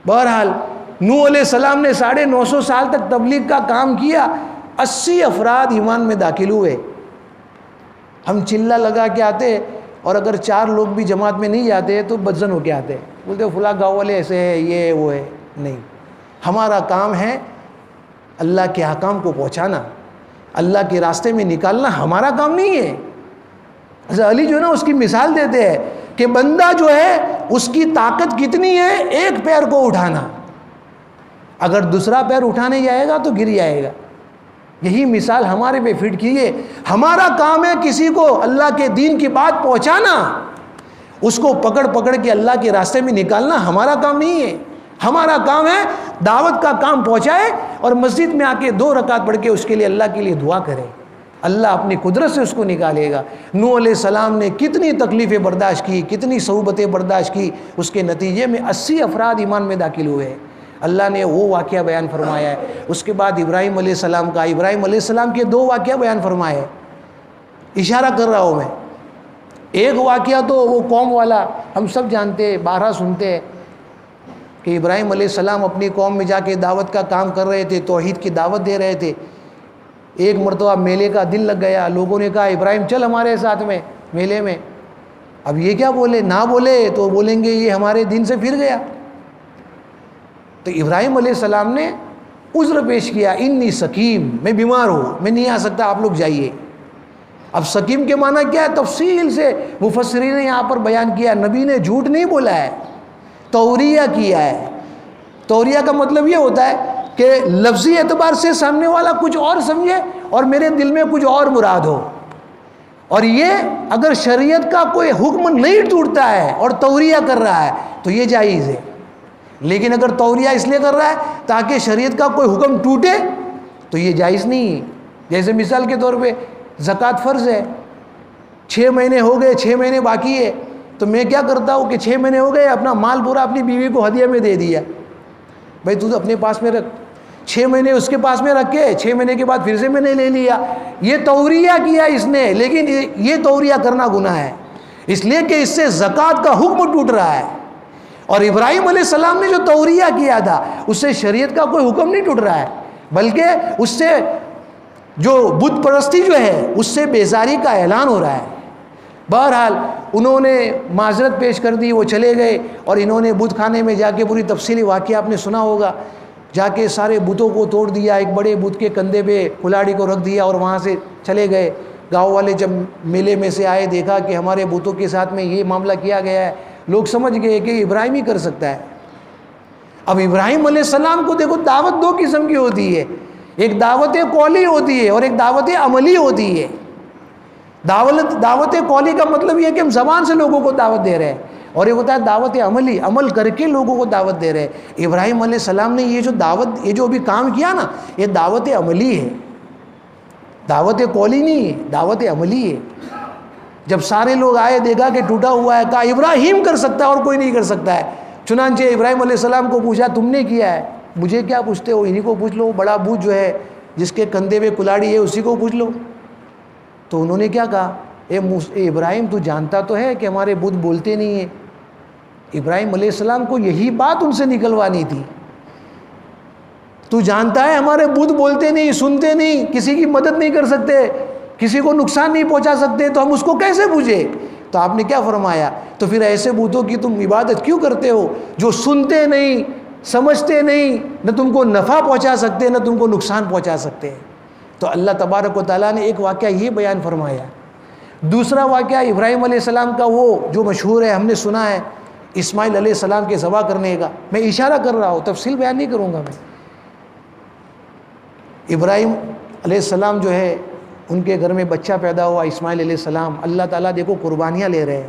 بہرحال نوح علیہ السلام نے 950 سال تک تبلیغ کا کام کیا، 80 افراد ایمان میں داخل ہوئے۔ ہم چلہ لگا کے آتے اور اگر 4 لوگ بھی جماعت میں نہیں جاتے تو بدزن ہو کے آتے، بولتے فلاں گاؤں والے ایسے ہے، یہ وہ ہے۔ نہیں، ہمارا کام ہے اللہ کے احکام کو پہنچانا، اللہ کے راستے میں نکالنا ہمارا کام نہیں ہے۔ حضرت علی جو ہے نا اس کی مثال دیتے ہیں کہ بندہ جو ہے اس کی طاقت کتنی ہے، ایک پیر کو اٹھانا، اگر دوسرا پیر اٹھانے جائے گا تو گر جائے گا۔ یہی مثال ہمارے پہ فٹ کیے۔ ہمارا کام ہے کسی کو اللہ کے دین کی بات پہنچانا، اس کو پکڑ کے اللہ کے راستے میں نکالنا ہمارا کام نہیں ہے۔ ہمارا کام ہے دعوت کا کام پہنچائے اور مسجد میں آ کے 2 رکعت پڑھ کے اس کے لیے اللہ کے لیے دعا کرے۔ اللہ اپنی قدرت سے اس کو نکالے گا۔ نوح علیہ السلام نے کتنی تکلیفیں برداشت کی، کتنی صعوبتیں برداشت کی، اس کے نتیجے میں 80 افراد ایمان میں داخل ہوئے۔ اللہ نے وہ واقعہ بیان فرمایا ہے۔ اس کے بعد ابراہیم علیہ السلام کا، ابراہیم علیہ السلام کے 2 واقعہ بیان فرمائے، اشارہ کر رہا ہوں میں۔ ایک واقعہ تو وہ قوم والا ہم سب جانتے ہیں، بارہا سنتے ہیں کہ ابراہیم علیہ السلام اپنی قوم میں جا کے دعوت کا کام کر رہے تھے، توحید کی دعوت دے رہے تھے۔ ایک مرتبہ میلے کا دن لگ گیا، لوگوں نے کہا ابراہیم چل ہمارے ساتھ میں میلے میں۔ اب یہ کیا بولے، نہ بولے تو بولیں گے یہ ہمارے دین سے پھر گیا۔ تو ابراہیم علیہ السلام نے عذر پیش کیا، انی سقیم، میں بیمار ہوں، میں نہیں آ سکتا، آپ لوگ جائیے۔ اب سقیم کے معنی کیا ہے، تفصیل سے مفسرین نے یہاں پر بیان کیا۔ نبی نے جھوٹ نہیں بولا ہے، توریہ کیا ہے۔ توریہ کا مطلب یہ ہوتا ہے کہ لفظی اعتبار سے سامنے والا کچھ اور سمجھے اور میرے دل میں کچھ اور مراد ہو، اور یہ اگر شریعت کا کوئی حکم نہیں ٹوٹتا ہے اور توریہ کر رہا ہے تو یہ جائز ہے۔ لیکن اگر توریہ اس لیے کر رہا ہے تاکہ شریعت کا کوئی حکم ٹوٹے تو یہ جائز نہیں ہے۔ جیسے مثال کے طور پہ زکوٰۃ فرض ہے، 6 مہینے ہو گئے، 6 مہینے باقی ہے، تو میں کیا کرتا ہوں کہ 6 مہینے ہو گئے، اپنا مال پورا اپنی بیوی کو ہدیہ میں دے دیا، بھائی تو اپنے پاس میں رکھ۔ 6 مہینے اس کے پاس میں رکھ کے 6 مہینے کے بعد پھر سے میں نے لے لیا۔ یہ توریہ کیا اس نے، لیکن یہ توریہ کرنا گناہ ہے، اس لیے کہ اس سے زکوٰۃ کا حکم ٹوٹ رہا ہے۔ اور ابراہیم علیہ السلام نے جو توریہ کیا تھا اس سے شریعت کا کوئی حکم نہیں ٹوٹ رہا ہے، بلکہ اس سے جو بت پرستی جو ہے اس سے بیزاری کا اعلان ہو رہا ہے۔ بہرحال انہوں نے معذرت پیش کر دی، وہ چلے گئے، اور انہوں نے بت خانے میں جا کے پوری تفصیلی واقعہ آپ نے سنا ہوگا، جا کے سارے بتوں کو توڑ دیا، ایک بڑے بت کے کندھے پہ کلاڑی کو رکھ دیا اور وہاں سے چلے گئے۔ گاؤں والے جب میلے میں سے آئے، دیکھا کہ ہمارے بتوں کے ساتھ میں یہ معاملہ کیا گیا ہے، لوگ سمجھ گئے کہ ابراہیم ہی کر سکتا ہے۔ اب ابراہیم علیہ السلام کو دیکھو، دعوت 2 قسم کی ہوتی ہے، ایک دعوت قولی ہوتی ہے اور ایک دعوت عملی ہوتی ہے۔ دعوت قولی کا مطلب یہ ہے کہ ہم زبان سے لوگوں کو دعوت دے رہے ہیں، اور یہ ہوتا ہے دعوت عملی، عمل کر کے لوگوں کو دعوت دے رہے ہیں۔ ابراہیم علیہ السلام نے یہ جو ابھی کام کیا نا، یہ دعوت عملی ہے، دعوت قولی نہیں ہے، دعوت عملی ہے۔ جب سارے لوگ آئے، دیکھا کہ ٹوٹا ہوا ہے، کہا ابراہیم کر سکتا ہے اور کوئی نہیں کر سکتا ہے۔ چنانچہ ابراہیم علیہ السلام کو پوچھا تم نے کیا ہے، مجھے کیا پوچھتے ہو، انہی کو پوچھ لو، بڑا بت جو ہے جس کے کندھے پہ کلاڑی ہے اسی کو پوچھ لو۔ تو انہوں نے کیا کہا، اے ابراہیم تو جانتا تو ہے کہ ہمارے بت بولتے نہیں ہیں۔ ابراہیم علیہ السلام کو یہی بات ان سے نکلوانی تھی، تو جانتا ہے ہمارے بت بولتے نہیں، سنتے نہیں، کسی کی مدد نہیں کر سکتے، کسی کو نقصان نہیں پہنچا سکتے، تو ہم اس کو کیسے پوچھے؟ تو آپ نے کیا فرمایا، تو پھر ایسے بتوں کی تم عبادت کیوں کرتے ہو جو سنتے نہیں، سمجھتے نہیں، نہ تم کو نفع پہنچا سکتے نہ تم کو نقصان پہنچا سکتے۔ تو اللہ تبارک و تعالیٰ نے ایک واقعہ یہ بیان فرمایا۔ دوسرا واقعہ ابراہیم علیہ السلام کا وہ جو مشہور ہے، ہم نے سنا ہے، اسماعیل علیہ السلام کے ذبح کرنے کا، میں اشارہ کر رہا ہوں، تفصیل بیان نہیں کروں گا میں۔ ابراہیم علیہ السلام جو ہے ان کے گھر میں بچہ پیدا ہوا اسماعیل علیہ السلام، اللہ تعالیٰ دیکھو قربانیاں لے رہے ہیں،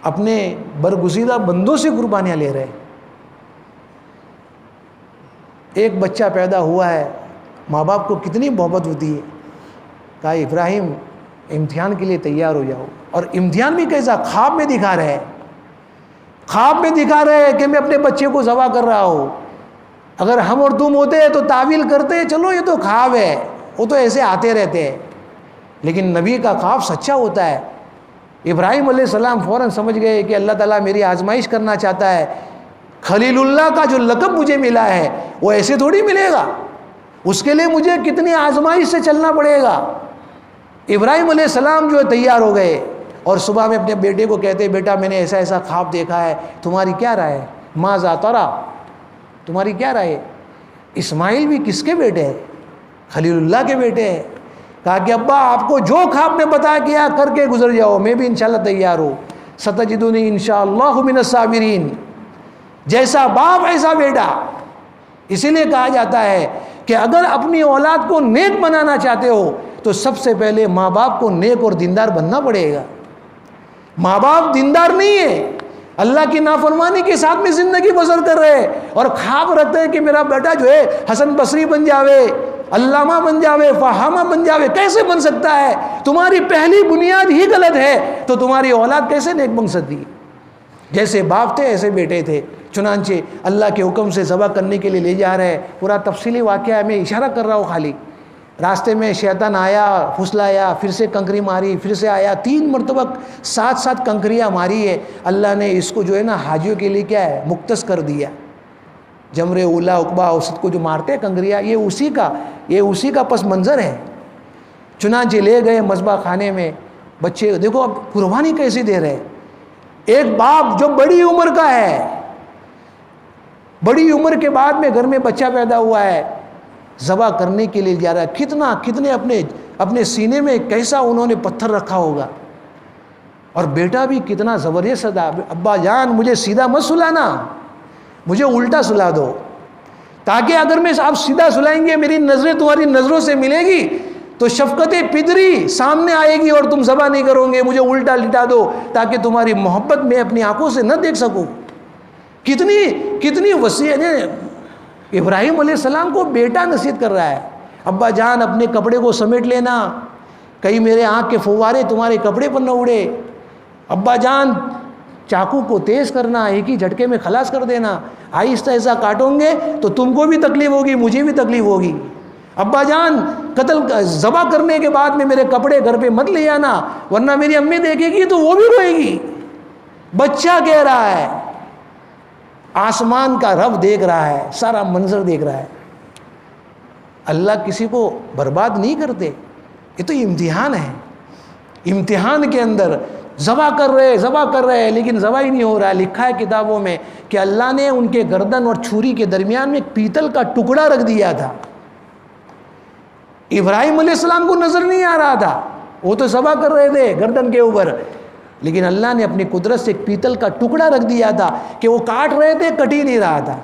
اپنے برگزیدہ بندوں سے قربانیاں لے رہے ہیں۔ ایک بچہ پیدا ہوا ہے، ماں باپ کو کتنی محبت ہوتی ہے، کہا ابراہیم امتحان کے لیے تیار ہو جاؤ، اور امتحان بھی کیسا، خواب میں دکھا رہے ہیں، خواب میں دکھا رہے ہیں کہ میں اپنے بچے کو ذبح کر رہا ہوں۔ اگر ہم اور تم ہوتے تو تعویل کرتے، چلو یہ تو خواب ہے، وہ تو ایسے آتے رہتے ہیں، لیکن نبی کا خواب سچا ہوتا ہے۔ ابراہیم علیہ السلام فوراً سمجھ گئے کہ اللہ تعالیٰ میری آزمائش کرنا چاہتا ہے، خلیل اللہ کا جو لقب مجھے ملا ہے وہ ایسے تھوڑی ملے گا، اس کے لیے مجھے کتنی آزمائش سے چلنا پڑے گا۔ ابراہیم علیہ السلام جو ہے تیار ہو گئے، اور صبح میں اپنے بیٹے کو کہتے، بیٹا میں نے ایسا ایسا خواب دیکھا ہے، تمہاری کیا رائے ہے؟ ماذا ترى، تمہاری کیا رائے ہے؟ اسماعیل بھی کس کے بیٹے ہیں؟ خلیل اللہ کے بیٹے ہیں۔ کہا کہ ابا آپ کو جو خواب میں بتا کیا کر کے گزر جاؤ، میں بھی انشاءاللہ تیار ہوں، ستجدونی انشاءاللہ من الصابرین، جیسا باپ ایسا بیٹا۔ اسی لیے کہا جاتا ہے کہ اگر اپنی اولاد کو نیک بنانا چاہتے ہو تو سب سے پہلے ماں باپ کو نیک اور دیندار بننا پڑے گا۔ ماں باپ دیندار نہیں ہے، اللہ کی نافرمانی کے ساتھ میں زندگی بسر کر رہے ہیں، اور خواب رکھتے ہیں کہ میرا بیٹا جو ہے حسن بصری بن جاوے، علامہ بن جاوے، فہامہ بن جاوے، کیسے بن سکتا ہے؟ تمہاری پہلی بنیاد ہی غلط ہے، تو تمہاری اولاد کیسے نیک بن سکتی؟ جیسے باپ تھے ایسے بیٹے تھے۔ چنانچہ اللہ کے حکم سے ذبح کرنے کے لیے لے جا رہے، پورا تفصیلی واقعہ ہے، میں اشارہ کر رہا ہوں خالی۔ راستے میں شیطان آیا، پھسلایا، پھر سے کنکری ماری، پھر سے آیا، 3 مرتبہ ساتھ کنکریاں ماری ہے۔ اللہ نے اس کو جو ہے نا حاجیوں کے لیے کیا ہے، مختص کر دیا۔ جمرے، اولا، عقبہ، اوسط کو جو مارتے ہیں کنکریاں، یہ اسی کا پس منظر ہے۔ چنانچہ لے گئے مذبح خانے میں، بچے دیکھو اب قربانی کیسی دے رہے۔ ایک باپ جو بڑی عمر کا ہے، بڑی عمر کے بعد میں گھر میں بچہ پیدا ہوا ہے، ذبح کرنے کے لیے جا رہا ہے، کتنے اپنے سینے میں کیسا انہوں نے پتھر رکھا ہوگا، اور بیٹا بھی کتنا زبردست تھا، ابا جان مجھے سیدھا مت سلانا، مجھے الٹا سلا دو، تاکہ اگر میں آپ سیدھا سلائیں گے میری نظریں تمہاری نظروں سے ملے گی تو شفقت پدری سامنے آئے گی اور تم ذبح نہیں کرو گے، مجھے الٹا لٹا دو تاکہ تمہاری محبت میں اپنی آنکھوں سے نہ دیکھ سکوں۔ کتنی وسیع ہے۔ ابراہیم علیہ السلام کو بیٹا نصیحت کر رہا ہے، ابا جان اپنے کپڑے کو سمیٹ لینا، کہیں میرے آنکھ کے فوارے تمہارے کپڑے پر نہ اڑے، ابا جان چاقو کو تیز کرنا، ایک ہی جھٹکے میں خلاص کر دینا، آہستہ ایسا کاٹوں گے تو تم کو بھی تکلیف ہوگی مجھے بھی تکلیف ہوگی، ابا جان ذبح کرنے کے بعد میں میرے کپڑے گھر پہ مت لے آنا ورنہ میری امی دیکھے گی تو وہ بھی روئے گی۔ بچہ کہہ رہا ہے، آسمان کا رب دیکھ رہا ہے، سارا منظر دیکھ رہا ہے۔ اللہ کسی کو برباد نہیں کرتے، یہ تو امتحان ہے۔ امتحان کے اندر ذبح کر رہے لیکن ذبح ہی نہیں ہو رہا ہے۔ لکھا ہے کتابوں میں کہ اللہ نے ان کے گردن اور چھری کے درمیان میں ایک پیتل کا ٹکڑا رکھ دیا تھا۔ ابراہیم علیہ السلام کو نظر نہیں آ رہا تھا، وہ تو ذبح کر رہے تھے گردن کے اوپر، لیکن اللہ نے اپنی قدرت سے ایک پیتل کا ٹکڑا رکھ دیا تھا کہ وہ کاٹ رہے تھے، کٹ ہی نہیں رہا تھا۔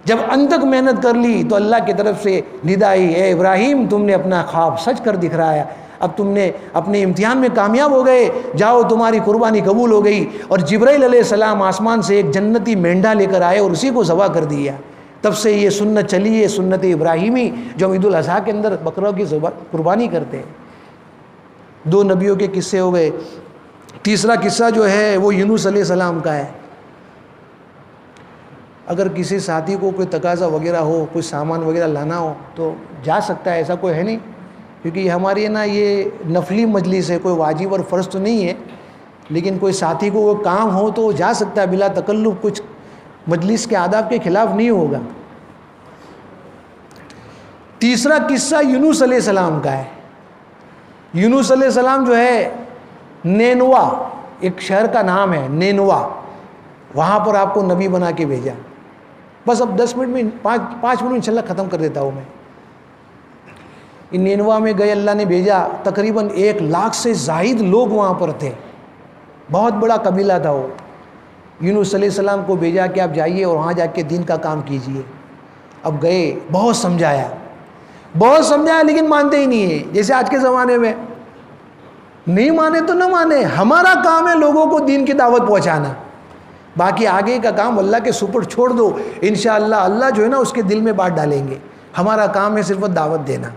جب ان تک محنت کر لی تو اللہ کی طرف سے ندا آئی، اے ابراہیم تم نے اپنا خواب سچ کر دکھایا، اب تم نے اپنے امتحان میں کامیاب ہو گئے، جاؤ تمہاری قربانی قبول ہو گئی۔ اور جبرائیل علیہ السلام آسمان سے ایک جنتی مینڈا لے کر آئے اور اسی کو ذبح کر دیا۔ تب سے یہ سنت چلی ہے، سنت ابراہیمی، جو عید الاضحیٰ کے اندر بکروں کی قربانی کرتے ہیں۔ 2 نبیوں کے قصے ہو گئے۔ تیسرا قصہ جو ہے وہ یونس علیہ السلام کا ہے۔ اگر کسی ساتھی کو کوئی تقاضا وغیرہ ہو، کوئی سامان وغیرہ لانا ہو تو جا سکتا ہے، ایسا کوئی ہے نہیں، کیونکہ یہ ہماری نا یہ نفلی مجلس ہے، کوئی واجب اور فرض تو نہیں ہے، لیکن کوئی ساتھی کو کوئی کام ہو تو جا سکتا ہے بلا تکلف، کچھ مجلس کے آداب کے خلاف نہیں ہوگا۔ تیسرا قصہ یونس علیہ السلام کا ہے۔ یونس علیہ السلام جو ہے نینوا، ایک شہر کا نام ہے نینوا، وہاں پر آپ کو نبی بنا کے بھیجا۔ بس اب 10 منٹ میں 5 منٹ میں انشاءاللہ ختم کر دیتا ہوں میں۔ نینوا میں گئے، اللہ نے بھیجا، تقریباً 1 لاکھ سے زائد لوگ وہاں پر تھے، بہت بڑا قبیلہ تھا وہ۔ یونس علیہ السلام کو بھیجا کہ آپ جائیے اور وہاں جا کے دین کا کام کیجئے۔ اب گئے، بہت سمجھایا لیکن مانتے ہی نہیں ہیں، جیسے آج کے زمانے میں نہیں مانے تو نہ مانے، ہمارا کام ہے لوگوں کو دین کی دعوت پہنچانا، باقی آگے کا کام اللہ کے سپرد چھوڑ دو، انشاءاللہ اللہ جو ہے نا اس کے دل میں بات ڈالیں گے، ہمارا کام ہے صرف دعوت دینا۔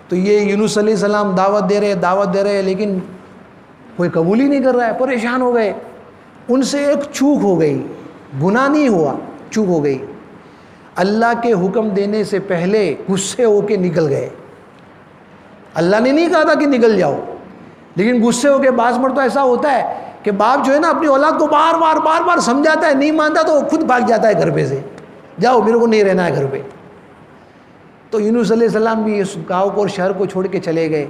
تو یہ یونس علیہ السلام دعوت دے رہے لیکن کوئی قبول ہی نہیں کر رہا ہے، پریشان ہو گئے۔ ان سے ایک چوک ہو گئی، گناہ نہیں ہوا، چوک ہو گئی، اللہ کے حکم دینے سے پہلے غصے ہو کے نکل گئے۔ اللہ نے نہیں کہا تھا کہ نکل جاؤ، لیکن غصے ہو کے بعض مرتبہ ایسا ہوتا ہے کہ باپ جو ہے نا اپنی اولاد کو بار بار سمجھاتا ہے، نہیں مانتا تو خود بھاگ جاتا ہے گھر پہ سے، جاؤ میرے کو نہیں رہنا ہے گھر پہ۔ تو یونس علیہ السلام بھی اس گاؤں کو اور شہر کو چھوڑ کے چلے گئے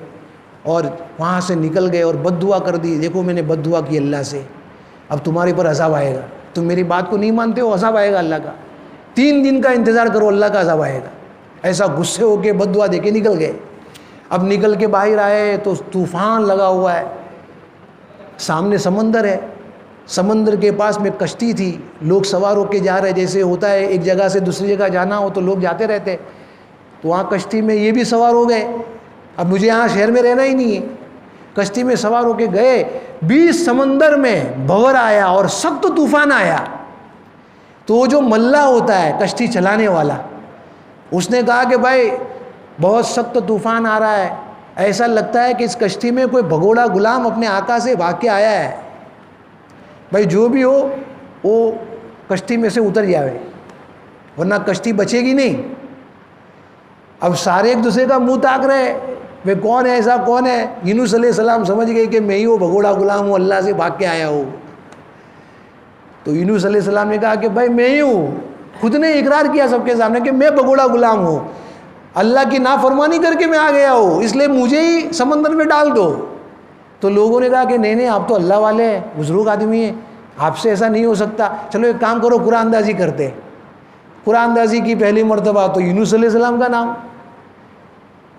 اور وہاں سے نکل گئے اور بد دعا کر دی، دیکھو میں نے بد دعا کی اللہ سے، اب تمہارے پر عذاب آئے گا، تم میری بات کو نہیں مانتے ہو، عذاب آئے گا اللہ کا، 3 دن کا انتظار کرو اللہ کا عذاب آئے گا۔ ایسا غصے ہو کے بد دعا دے کے نکل گئے۔ اب نکل کے باہر آئے تو طوفان لگا ہوا ہے، سامنے سمندر ہے، سمندر کے پاس میں کشتی تھی، لوگ سوار ہو کے جا رہے، جیسے ہوتا ہے ایک جگہ سے دوسری جگہ جانا ہو تو لوگ جاتے رہتے، تو وہاں کشتی میں یہ بھی سوار ہو گئے۔ اب مجھے یہاں شہر میں رہنا ہی نہیں ہے، کشتی میں سوار ہو کے گئے، 20 سمندر میں بھنور آیا اور سخت طوفان آیا، تو وہ جو ملا ہوتا ہے کشتی چلانے والا، اس نے کہا کہ بھائی بہت سخت طوفان آ رہا ہے، ایسا لگتا ہے کہ اس کشتی میں کوئی بھگوڑا غلام اپنے آقا سے بھاگ کے آیا ہے، بھائی جو بھی ہو وہ کشتی میں سے اتر جاوے ورنہ کشتی بچے گی نہیں۔ اب سارے ایک دوسرے کا منہ تاک رہے، وہ کون ہے ایسا کون ہے؟ یونس علیہ السلام سمجھ گئے کہ میں ہی وہ بھگوڑا غلام ہوں، اللہ سے بھاگ کے آیا ہوں۔ تو یونس علیہ السلام نے کہا کہ بھائی میں ہی ہوں، خود نے اقرار کیا سب کے سامنے کہ میں بھگوڑا غلام ہوں، اللہ کی نافرمانی کر کے میں آ گیا ہوں، اس لیے مجھے ہی سمندر میں ڈال دو۔ تو لوگوں نے کہا کہ نہیں آپ تو اللہ والے ہیں، بزرگ آدمی ہیں، آپ سے ایسا نہیں ہو سکتا، چلو ایک کام کرو قرآن اندازی کرتے۔ قرآن اندازی کی پہلی مرتبہ تو یونس علیہ السلام کا نام،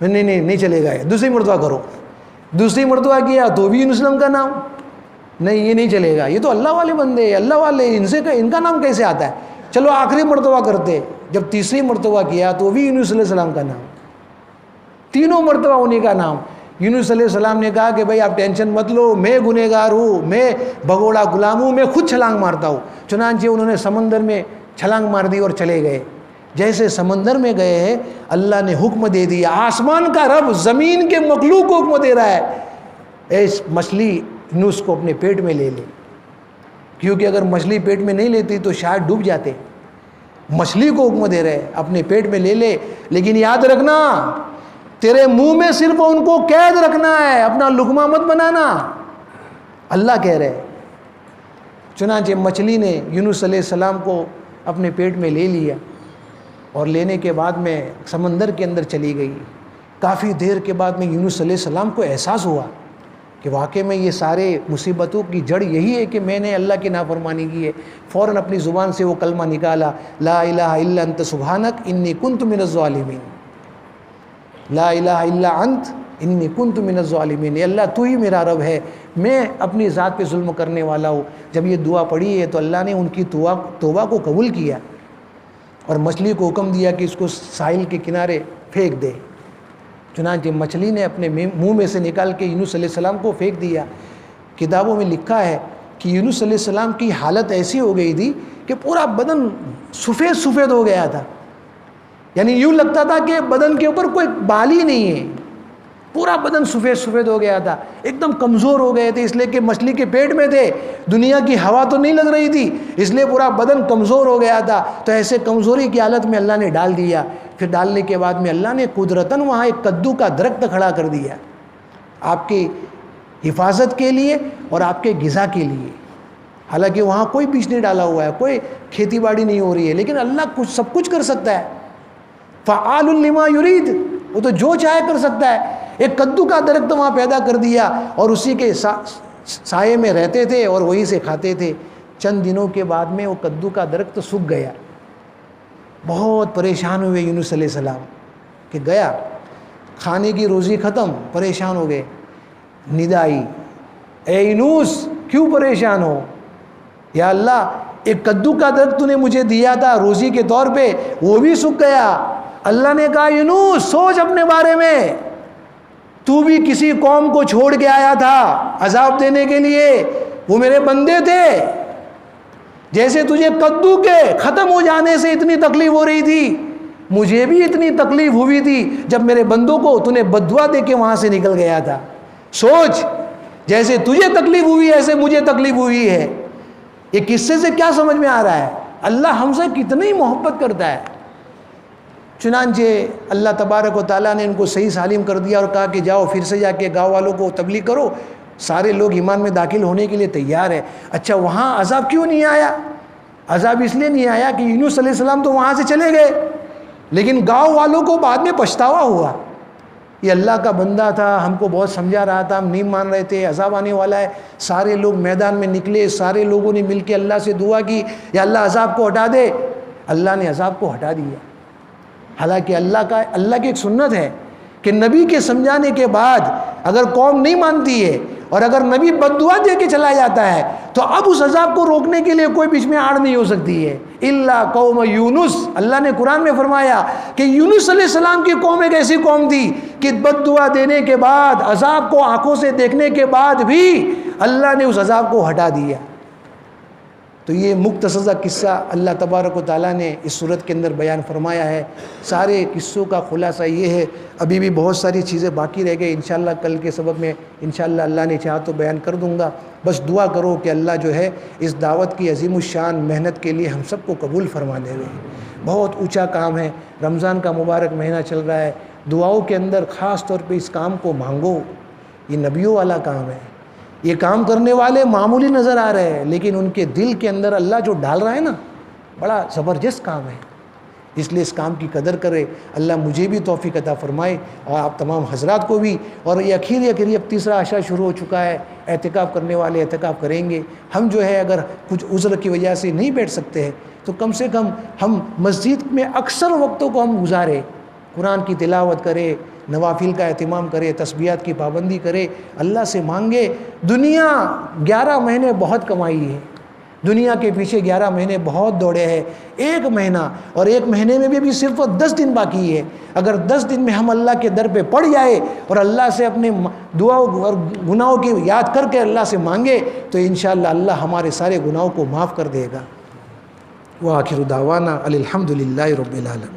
نہیں چلے گا، دوسری مرتبہ کرو، دوسری مرتبہ کیا تو بھی یونس کا نام، نہیں یہ نہیں چلے گا، یہ تو اللہ والے بندے، اللہ والے، ان کا نام کیسے آتا ہے؟ چلو آخری مرتبہ کرتے، جب تیسری مرتبہ کیا تو بھی یونس علیہ السلام کا نام، تینوں مرتبہ انہیں کا نام۔ یونس علیہ السلام نے کہا کہ بھائی آپ ٹینشن مت لو، میں گنہگار ہوں، میں بھگوڑا غلام ہوں، میں خود چھلانگ مارتا ہوں۔ چنانچہ انہوں نے سمندر میں چھلانگ مار دی اور چلے گئے۔ جیسے سمندر میں گئے ہیں اللہ نے حکم دے دیا، آسمان کا رب زمین کے مخلوق کو حکم دے رہا ہے اے مچھلی یونس کو اپنے پیٹ میں لے لے، کیونکہ اگر مچھلی پیٹ میں نہیں لیتی تو شاید ڈوب جاتے۔ مچھلی کو حکم دے رہے اپنے پیٹ میں لے لے، لیکن یاد رکھنا تیرے منہ میں صرف ان کو قید رکھنا ہے، اپنا لقمہ مت بنانا، اللہ کہہ رہے۔ چنانچہ مچھلی نے یونس علیہ السلام کو اپنے پیٹ میں لے لیا اور لینے کے بعد میں سمندر کے اندر چلی گئی۔ کافی دیر کے بعد میں یونس علیہ السلام کو احساس ہوا کہ واقعی میں یہ سارے مصیبتوں کی جڑ یہی ہے کہ میں نے اللہ کی نافرمانی کی ہے۔ فوراً اپنی زبان سے وہ کلمہ نکالا، لا الہ الا انت سبحانک انی کنت من الظالمین، لا الہ الا انت انی کنت من الظالمین، اے اللہ تو ہی میرا رب ہے، میں اپنی ذات پہ ظلم کرنے والا ہوں۔ جب یہ دعا پڑھی ہے تو اللہ نے ان کی توبہ کو قبول کیا اور مچھلی کو حکم دیا کہ اس کو ساحل کے کنارے پھینک دے۔ چنانچہ مچھلی نے اپنے منہ میں سے نکال کے یونس علیہ السلام کو پھینک دیا۔ کتابوں میں لکھا ہے کہ یونس علیہ السلام کی حالت ایسی ہو گئی تھی کہ پورا بدن سفید سفید ہو گیا تھا، یعنی یوں لگتا تھا کہ بدن کے اوپر کوئی بال ہی نہیں ہے، پورا بدن سفید سفید ہو گیا تھا، ایک دم کمزور ہو گئے تھے، اس لیے کہ مچھلی کے پیٹ میں تھے، دنیا کی ہوا تو نہیں لگ رہی تھی، اس لیے پورا بدن کمزور ہو گیا تھا۔ تو ایسے کمزوری کی حالت میں اللہ نے ڈال دیا۔ پھر ڈالنے کے بعد میں اللہ نے قدرتاً وہاں ایک کدو کا درخت کھڑا کر دیا آپ کی حفاظت کے لیے اور آپ کے غذا کے لیے۔ حالانکہ وہاں کوئی بیج نہیں ڈالا ہوا ہے، کوئی کھیتی باڑی نہیں ہو رہی ہے، لیکن اللہ سب کچھ کر سکتا ہے، فعال لما یرید، وہ تو جو چاہے کر سکتا ہے۔ ایک کدو کا درخت وہاں پیدا کر دیا اور اسی کے سائے میں رہتے تھے اور وہیں سے کھاتے تھے۔ چند دنوں کے بعد میں وہ کدو کا درخت سوکھ گیا۔ بہت پریشان ہوئے یونس علیہ السلام کہ گیا، کھانے کی روزی ختم، پریشان ہو گئے۔ ندا آئی، اے یونس کیوں پریشان ہو؟ یا اللہ ایک کدو کا درخت تو نے مجھے دیا تھا روزی کے طور پہ، وہ بھی سوکھ گیا۔ اللہ نے کہا یونس سوچ اپنے بارے میں، تو بھی کسی قوم کو چھوڑ کے آیا تھا عذاب دینے کے لیے، وہ میرے بندے تھے، جیسے تجھے کدو کے ختم ہو جانے سے اتنی تکلیف ہو رہی تھی، مجھے بھی اتنی تکلیف ہوئی تھی جب میرے بندوں کو تو نے بددعا دے کے وہاں سے نکل گیا تھا۔ سوچ جیسے تجھے تکلیف ہوئی ایسے مجھے تکلیف ہوئی ہے۔ یہ قصے سے کیا سمجھ میں آ رہا ہے؟ اللہ ہم سے کتنی محبت کرتا ہے۔ چنانچہ اللہ تبارک و تعالیٰ نے ان کو صحیح سالم کر دیا اور کہا کہ جاؤ پھر سے جا کے گاؤں والوں کو تبلیغ کرو، سارے لوگ ایمان میں داخل ہونے کے لیے تیار ہے۔ اچھا وہاں عذاب کیوں نہیں آیا؟ عذاب اس لیے نہیں آیا کہ یونس علیہ السلام تو وہاں سے چلے گئے، لیکن گاؤں والوں کو بعد میں پچھتاوا ہوا، یہ اللہ کا بندہ تھا، ہم کو بہت سمجھا رہا تھا، ہم نہیں مان رہے تھے، عذاب آنے والا ہے۔ سارے لوگ میدان میں نکلے، سارے لوگوں نے مل کے اللہ سے دعا کی یا اللہ عذاب کو ہٹا دے۔ اللہ نے عذاب کو ہٹا دیا۔ حالانکہ اللہ کی ایک سنت ہے کہ نبی کے سمجھانے کے بعد اگر قوم نہیں مانتی ہے اور اگر نبی بد دعا دے کے چلا جاتا ہے تو اب اس عذاب کو روکنے کے لیے کوئی بیچ میں آڑ نہیں ہو سکتی ہے۔ الا قوم یونس، اللہ نے قرآن میں فرمایا کہ یونس علیہ السلام کی قوم ایک ایسی قوم تھی کہ بد دعا دینے کے بعد، عذاب کو آنکھوں سے دیکھنے کے بعد بھی اللہ نے اس عذاب کو ہٹا دیا۔ تو یہ مختصر قصہ اللہ تبارک و تعالیٰ نے اس صورت کے اندر بیان فرمایا ہے۔ سارے قصوں کا خلاصہ یہ ہے، ابھی بھی بہت ساری چیزیں باقی رہ گئی، انشاءاللہ کل کے سبق میں انشاءاللہ اللہ نے چاہا تو بیان کر دوں گا۔ بس دعا کرو کہ اللہ جو ہے اس دعوت کی عظیم الشان محنت کے لیے ہم سب کو قبول فرما دے گا۔ بہت اونچا کام ہے، رمضان کا مبارک مہینہ چل رہا ہے، دعاؤں کے اندر خاص طور پہ اس کام کو مانگو۔ یہ نبیوں والا کام ہے، یہ کام کرنے والے معمولی نظر آ رہے ہیں، لیکن ان کے دل کے اندر اللہ جو ڈال رہا ہے نا، بڑا زبردست کام ہے، اس لیے اس کام کی قدر کرے۔ اللہ مجھے بھی توفیق عطا فرمائے اور آپ تمام حضرات کو بھی۔ اور یہ اخیری اب تیسرا عشاء شروع ہو چکا ہے، اعتکاف کرنے والے اعتکاف کریں گے۔ ہم جو ہے اگر کچھ عذر کی وجہ سے نہیں بیٹھ سکتے ہیں تو کم سے کم ہم مسجد میں اکثر وقتوں کو ہم گزارے، قرآن کی تلاوت کرے، نوافل کا اہتمام کرے، تسبیحات کی پابندی کرے، اللہ سے مانگے۔ دنیا 11 مہینے بہت کمائی ہے، دنیا کے پیچھے 11 مہینے بہت دوڑے ہیں، ایک مہینہ اور ایک مہینے میں بھی صرف 10 دن باقی ہے۔ اگر 10 دن میں ہم اللہ کے در پہ پڑ جائے اور اللہ سے اپنے دعاؤں اور گناہوں کی یاد کر کے اللہ سے مانگے تو انشاءاللہ اللہ ہمارے سارے گناہوں کو معاف کر دے گا۔ وآخر دعوانا الحمدللہ رب العالمین۔